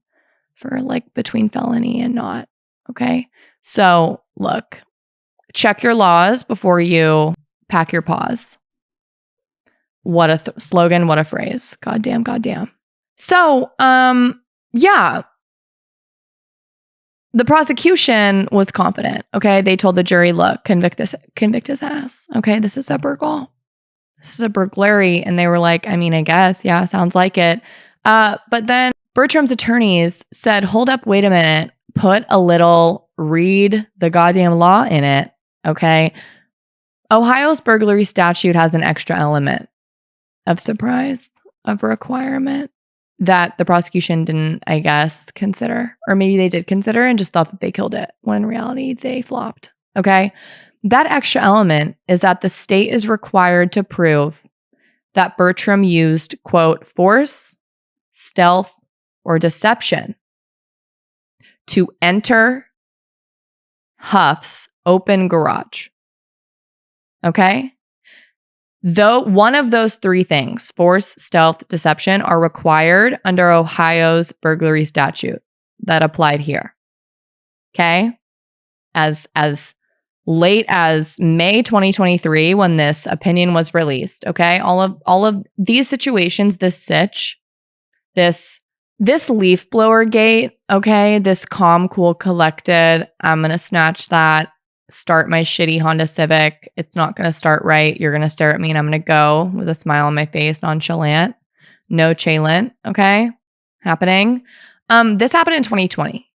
for like between felony and not. Okay, so look, check your laws before you pack your paws. What a slogan! What a phrase! Goddamn! So, yeah. The prosecution was confident. Okay, they told the jury, "Look, convict his ass." Okay, this is a burgle. This is a burglary. And they were like, I mean, I guess, yeah, sounds like it. But then Bertram's attorneys said, hold up, wait a minute, put a little read the goddamn law in it. Okay. Ohio's burglary statute has an extra element of surprise, of requirement that the prosecution didn't, I guess, consider. Or maybe they did consider and just thought that they killed it, when in reality they flopped. Okay. That extra element is that the state is required to prove that Bertram used, quote, force, stealth, or deception to enter Huff's open garage. Okay? Though one of those three things, force, stealth, deception, are required under Ohio's burglary statute that applied here. Okay? As late as May 2023, when this opinion was released. Okay, all of these situations, this leaf blower gate. Okay, this calm, cool, collected. I'm gonna snatch that. Start my shitty Honda Civic. It's not gonna start right. You're gonna stare at me, and I'm gonna go with a smile on my face, nonchalant, no chalant. Okay, happening. This happened in 2020,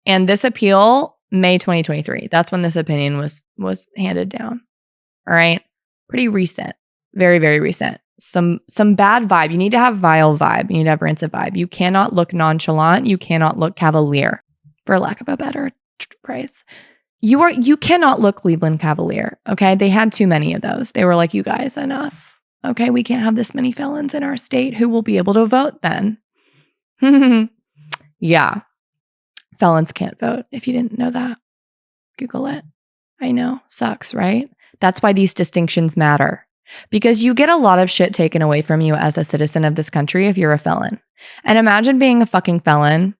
and this appeal. May 2023. That's when this opinion was handed down. All right. Pretty recent. Very, very recent. Some bad vibe. You need to have vile vibe. You need to have rancid vibe. You cannot look nonchalant. You cannot look cavalier, for lack of a better phrase. You cannot look Cleveland Cavalier. Okay. They had too many of those. They were like, you guys, enough. Okay. We can't have this many felons in our state. Who will be able to vote then? Yeah. Felons can't vote, if you didn't know that. Google it. I know. Sucks, right? That's why these distinctions matter. Because you get a lot of shit taken away from you as a citizen of this country if you're a felon. And imagine being a fucking felon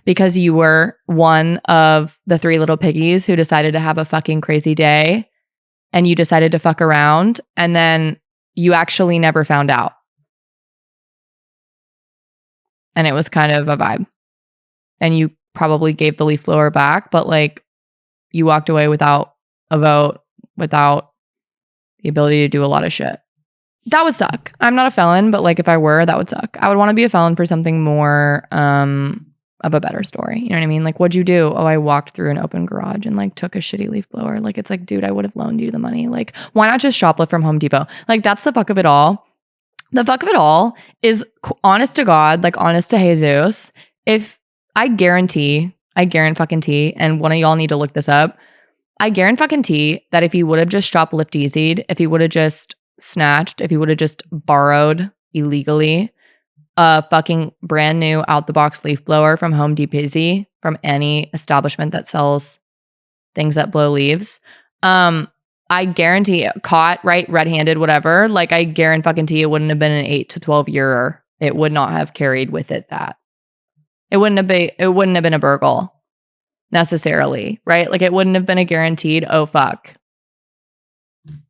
because you were one of the three little piggies who decided to have a fucking crazy day and you decided to fuck around and then you actually never found out. And it was kind of a vibe. And you probably gave the leaf blower back, but like you walked away without a vote, without the ability to do a lot of shit. That would suck. I'm not a felon, but like if I were, that would suck. I would want to be a felon for something more of a better story. You know what I mean? Like, what'd you do? Oh, I walked through an open garage and like took a shitty leaf blower. Like, it's like, dude, I would have loaned you the money. Like, why not just shoplift from Home Depot? Like, that's the fuck of it all. The fuck of it all is honest to God, like honest to Jesus. If I guarantee, and one of y'all need to look this up. I guarantee that if he would have just shoplift easied, if he would have just snatched, if he would have just borrowed illegally a fucking brand new out the box leaf blower from Home Depot, from any establishment that sells things that blow leaves, I guarantee caught right red-handed, whatever. Like I guarantee it wouldn't have been an 8 to 12 year. It would not have carried with it that. It wouldn't have been a burgle necessarily, right? Like it wouldn't have been a guaranteed, oh fuck.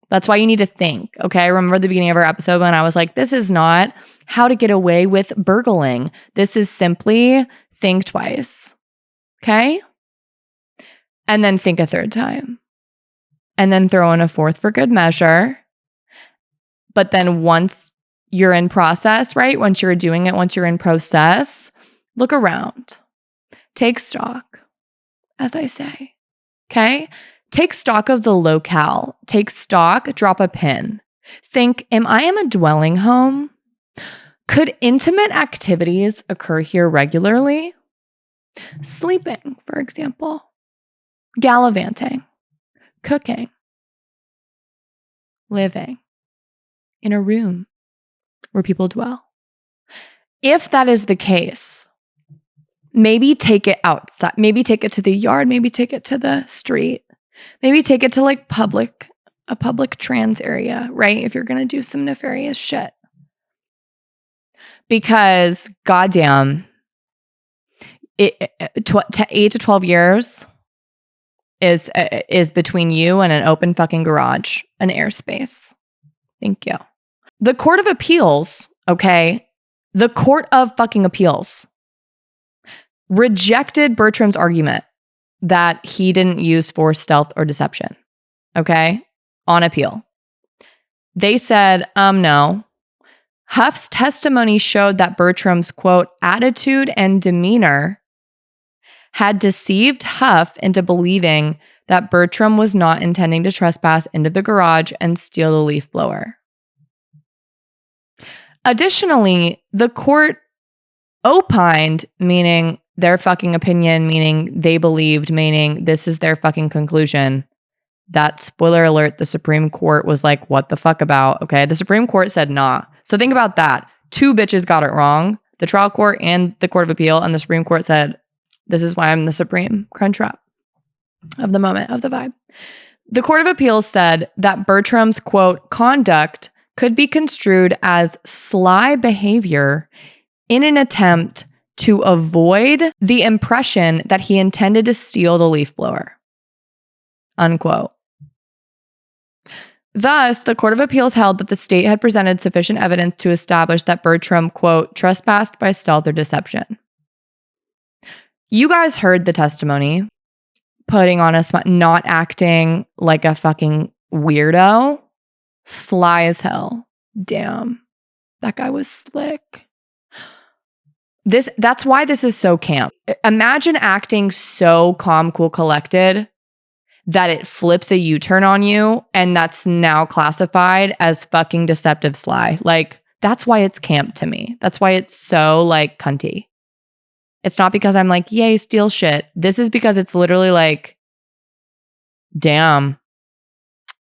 That's why you need to think, okay? I remember the beginning of our episode when I was like, this is not how to get away with burgling. This is simply think twice, okay? And then think a third time. And then throw in a fourth for good measure. But then once you're in process, right? Once you're doing it, once you're in process, look around. Take stock, as I say. Okay? Take stock of the locale. Take stock, drop a pin. Think, am I in a dwelling home? Could intimate activities occur here regularly? Sleeping, for example, gallivanting, cooking, living in a room where people dwell. If that is the case, maybe take it outside, maybe take it to the yard, maybe take it to the street, maybe take it to like a public trans area, right? If you're going to do some nefarious shit. Because goddamn, 8 to 12 years is between you and an open fucking garage, an airspace. Thank you. The Court of Appeals, okay? The Court of fucking Appeals rejected Bertram's argument that he didn't use force, stealth, or deception, okay? On appeal. They said, no. Huff's testimony showed that Bertram's, quote, attitude and demeanor had deceived Huff into believing that Bertram was not intending to trespass into the garage and steal the leaf blower. Additionally, the court opined, meaning their fucking opinion, meaning they believed, meaning this is their fucking conclusion, that, spoiler alert, the Supreme Court was like, what the fuck about? Okay, the Supreme Court said nah. So think about that. 2 bitches got it wrong. The trial court and the Court of Appeal, and the Supreme Court said, this is why I'm the supreme crunch wrap of the moment, of the vibe. The Court of Appeals said that Bertram's, quote, conduct could be construed as sly behavior in an attempt to avoid the impression that he intended to steal the leaf blower, unquote. Thus, the Court of Appeals held that the state had presented sufficient evidence to establish that Bertram, quote, trespassed by stealth or deception. You guys heard the testimony, putting on a smile, not acting like a fucking weirdo. Sly as hell. Damn. That guy was slick. That's why this is so camp. Imagine acting so calm, cool, collected that it flips a U-turn on you, and that's now classified as fucking deceptive sly. Like, that's why it's camp to me. That's why it's so, like, cunty. It's not because I'm like, yay, steal shit. This is because it's literally like, damn,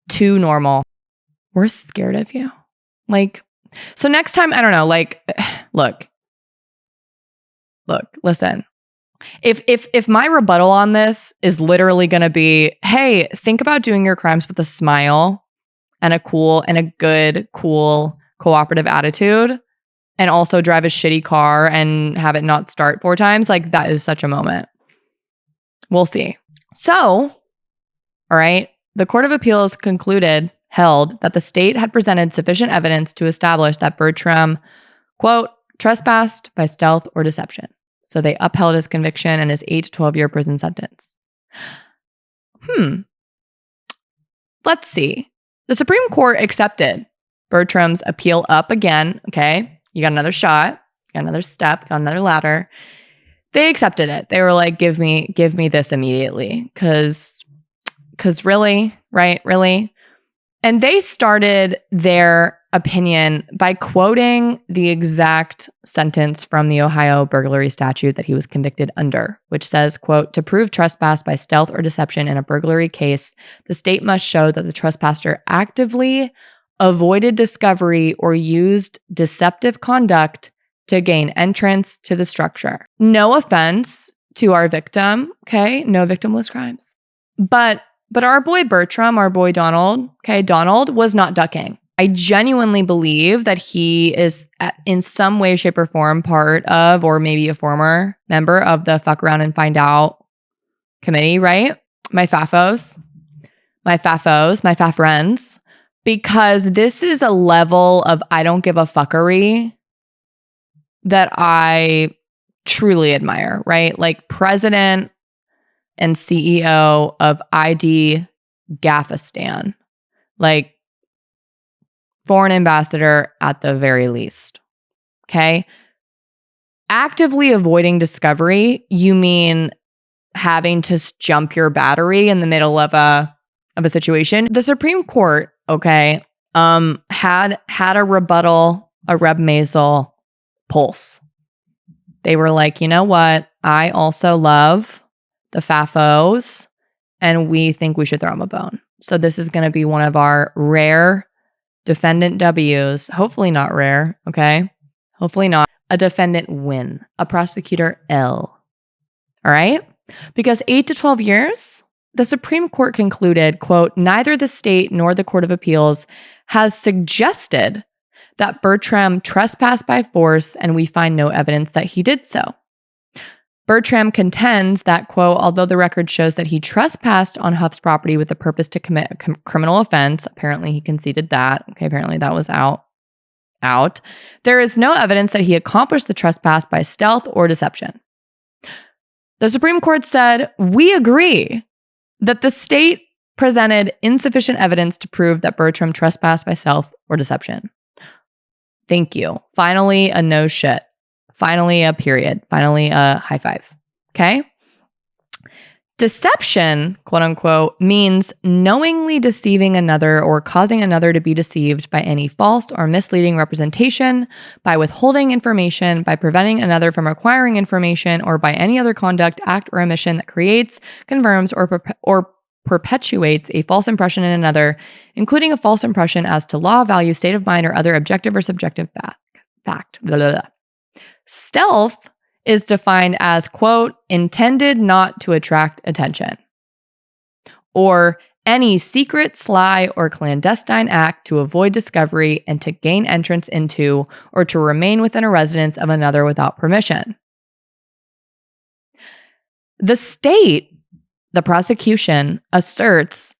too normal. We're scared of you. Like, so next time, I don't know, like, look, listen. If my rebuttal on this is literally going to be, hey, think about doing your crimes with a smile and a good, cool, cooperative attitude, and also drive a shitty car and have it not start 4 times, like, that is such a moment. We'll see. So, all right, the Court of Appeals held that the state had presented sufficient evidence to establish that Bertram, quote, trespassed by stealth or deception. So they upheld his conviction and his 8 to 12 year prison sentence. Let's see. The Supreme Court accepted Bertram's appeal up again. Okay, you got another shot, got another step, got another ladder. They accepted it. They were like, give me this immediately. Cause really, right? Really? And they started their opinion by quoting the exact sentence from the Ohio burglary statute that he was convicted under, which says, quote, to prove trespass by stealth or deception in a burglary case, the state must show that the trespasser actively avoided discovery or used deceptive conduct to gain entrance to the structure. No offense to our victim, okay? No victimless crimes. But our boy Bertram, our boy Donald, okay, Donald was not ducking. I genuinely believe that he is in some way, shape, or form part of, or maybe a former member of the fuck around and find out committee, right? My faffos, my faffriends, because this is a level of I don't give a fuckery that I truly admire, right? Like president and CEO of ID Gaffistan, like foreign ambassador at the very least. Okay. Actively avoiding discovery, you mean having to jump your battery in the middle of a situation. The Supreme Court, okay, had a rebuttal, a Reb Maisel pulse. They were like, you know what? I also love the Fafos, and we think we should throw him a bone. So this is going to be one of our rare defendant W's. Hopefully not rare, okay? Hopefully not. A defendant win. A prosecutor L. All right? Because 8 to 12 years, the Supreme Court concluded, quote, neither the state nor the Court of Appeals has suggested that Bertram trespassed by force, and we find no evidence that he did so. Bertram contends that, quote, although the record shows that he trespassed on Huff's property with the purpose to commit a criminal offense, apparently he conceded that. Okay, apparently that was out. There is no evidence that he accomplished the trespass by stealth or deception. The Supreme Court said, we agree that the state presented insufficient evidence to prove that Bertram trespassed by stealth or deception. Thank you. Finally, a no shit. Finally, a period. Finally, a high five. Okay? Deception, quote unquote, means knowingly deceiving another or causing another to be deceived by any false or misleading representation, by withholding information, by preventing another from acquiring information, or by any other conduct, act, or omission that creates, confirms, or perpetuates a false impression in another, including a false impression as to law, value, state of mind, or other objective or subjective fact. Blah, blah, blah. Stealth is defined as, quote, intended not to attract attention, or any secret, sly, or clandestine act to avoid discovery and to gain entrance into or to remain within a residence of another without permission. The state, the prosecution, asserts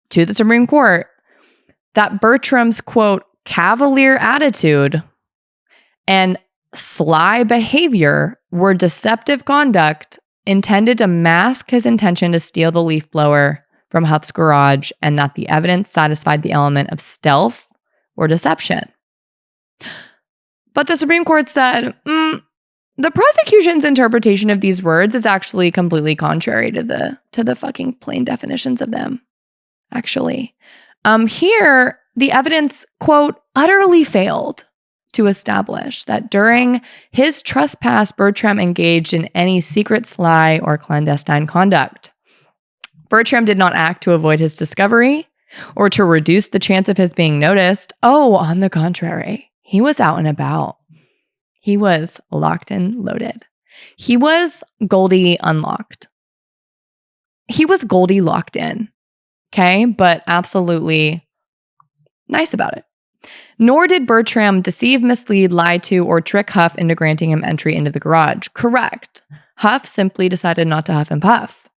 to the Supreme Court that Bertram's, quote, cavalier attitude and sly behavior were deceptive conduct intended to mask his intention to steal the leaf blower from Huff's garage, and that the evidence satisfied the element of stealth or deception. But the Supreme Court said, the prosecution's interpretation of these words is actually completely contrary to the fucking plain definitions of them. Actually, here the evidence, quote, utterly failed to establish that during his trespass, Bertram engaged in any secret, sly, or clandestine conduct. Bertram did not act to avoid his discovery or to reduce the chance of his being noticed. Oh, on the contrary, he was out and about. He was locked and loaded. He was Goldie unlocked. He was Goldie locked in. Okay, but absolutely nice about it. Nor did Bertram deceive, mislead, lie to, or trick Huff into granting him entry into the garage. Correct. Huff simply decided not to huff and puff.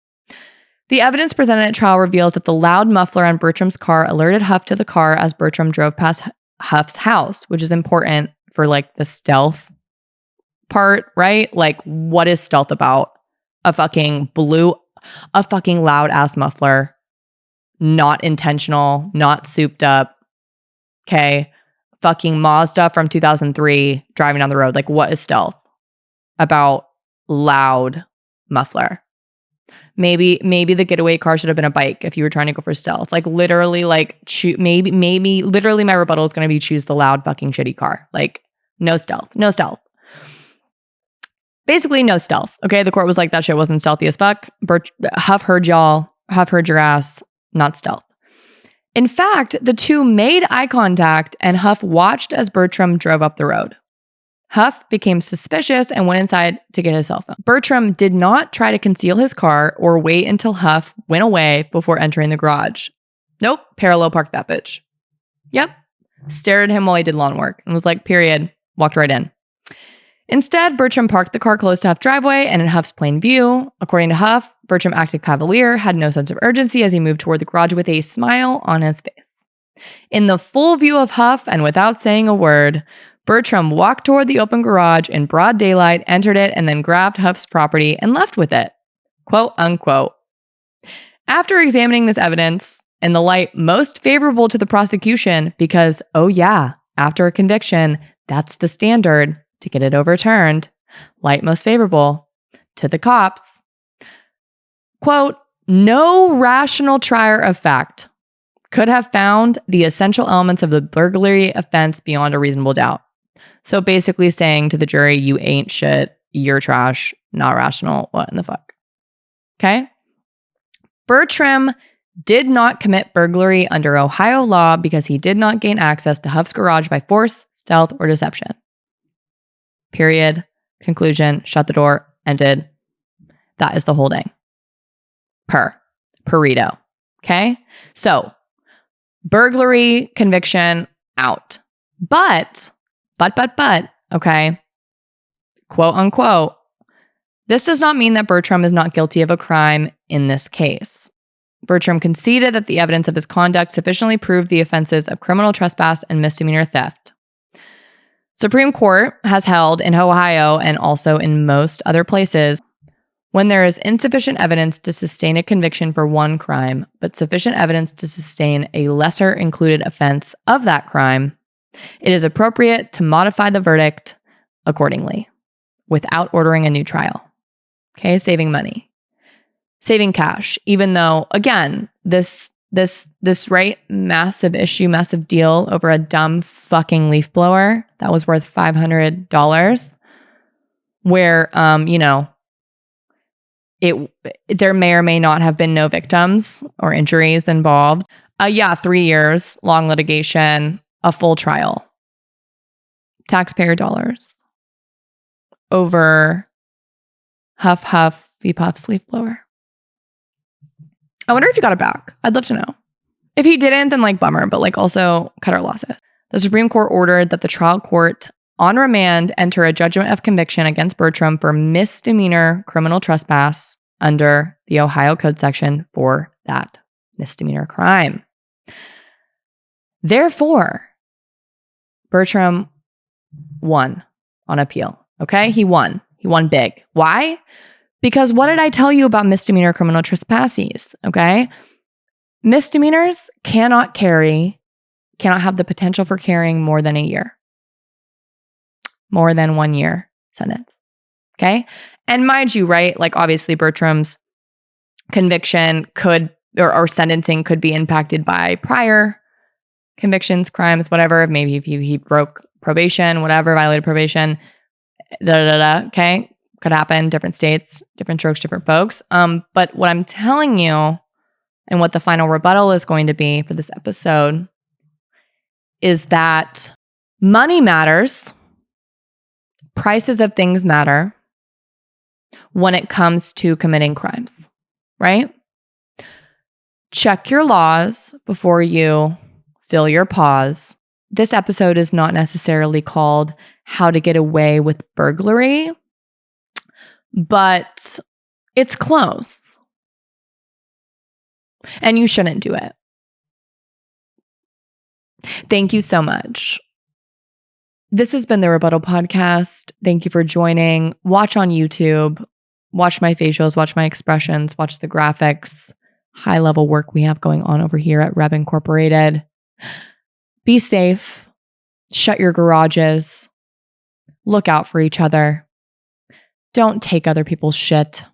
The evidence presented at trial reveals that the loud muffler on Bertram's car alerted Huff to the car as Bertram drove past Huff's house, which is important for like the stealth part, right? Like, what is stealth about? A fucking loud ass muffler, not intentional, not souped up. Okay, fucking Mazda from 2003 driving down the road. Like, what is stealth about loud muffler? Maybe the getaway car should have been a bike if you were trying to go for stealth. Like, literally, like, maybe literally my rebuttal is going to be choose the loud fucking shitty car. Like, no stealth. Basically, no stealth. Okay, the court was like, that shit wasn't stealthy as fuck. Huff heard y'all. Huff heard your ass. Not stealth. In fact, the two made eye contact and Huff watched as Bertram drove up the road. Huff became suspicious and went inside to get his cell phone. Bertram did not try to conceal his car or wait until Huff went away before entering the garage. Nope, parallel parked that bitch. Yep, stared at him while he did lawn work and was like, period, walked right in. Instead, Bertram parked the car close to Huff's driveway and in Huff's plain view. According to Huff, Bertram acted cavalier, had no sense of urgency as he moved toward the garage with a smile on his face. In the full view of Huff and without saying a word, Bertram walked toward the open garage in broad daylight, entered it, and then grabbed Huff's property and left with it. Quote unquote. After examining this evidence in the light most favorable to the prosecution, because, oh yeah, after a conviction, that's the standard to get it overturned, light most favorable to the cops. Quote, no rational trier of fact could have found the essential elements of the burglary offense beyond a reasonable doubt. So basically saying to the jury, you ain't shit, you're trash, not rational, what in the fuck? Okay? Bertram did not commit burglary under Ohio law because he did not gain access to Huff's garage by force, stealth, or deception. Period. Conclusion. Shut the door. Ended. That is the holding. Burrito. Okay? So, burglary conviction out. But, okay, quote unquote, this does not mean that Bertram is not guilty of a crime in this case. Bertram conceded that the evidence of his conduct sufficiently proved the offenses of criminal trespass and misdemeanor theft. Supreme Court has held in Ohio and also in most other places, when there is insufficient evidence to sustain a conviction for one crime, but sufficient evidence to sustain a lesser included offense of that crime, it is appropriate to modify the verdict accordingly without ordering a new trial. Okay, saving money. Saving cash, even though, again, this right, massive issue, massive deal over a dumb fucking leaf blower that was worth $500, where, there may or may not have been no victims or injuries involved. 3 years, long litigation, a full trial. Taxpayer dollars over Huff V-Puff's leaf blower. I wonder if he got it back. I'd love to know. If he didn't, then bummer, but also cut our losses. The Supreme Court ordered that the trial court on remand enter a judgment of conviction against Bertram for misdemeanor criminal trespass under the Ohio Code section for that misdemeanor crime. Therefore, Bertram won on appeal. Okay? He won. He won big. Why? Because what did I tell you about misdemeanor criminal trespasses? Okay? Misdemeanors cannot have the potential for carrying more than a year. More than 1 year sentence. Okay? And mind you, right? Obviously Bertram's conviction could, or sentencing could be impacted by prior convictions, crimes, whatever. Maybe if he broke probation, whatever, violated probation, okay? Could happen, different states, different strokes, different folks. But what I'm telling you, and what the final rebuttal is going to be for this episode, is that money matters. Prices of things matter when it comes to committing crimes, right? Check your laws before you fill your paws. This episode is not necessarily called How to Get Away with Burglary, but it's close. And you shouldn't do it. Thank you so much. This has been the Rebuttal Podcast. Thank you for joining. Watch on YouTube. Watch my facials, watch my expressions, watch the graphics. High-level work we have going on over here at Reb Incorporated. Be safe. Shut your garages. Look out for each other. Don't take other people's shit.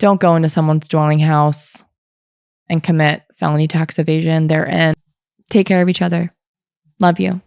Don't go into someone's dwelling house and commit felony tax evasion therein. Take care of each other. Love you.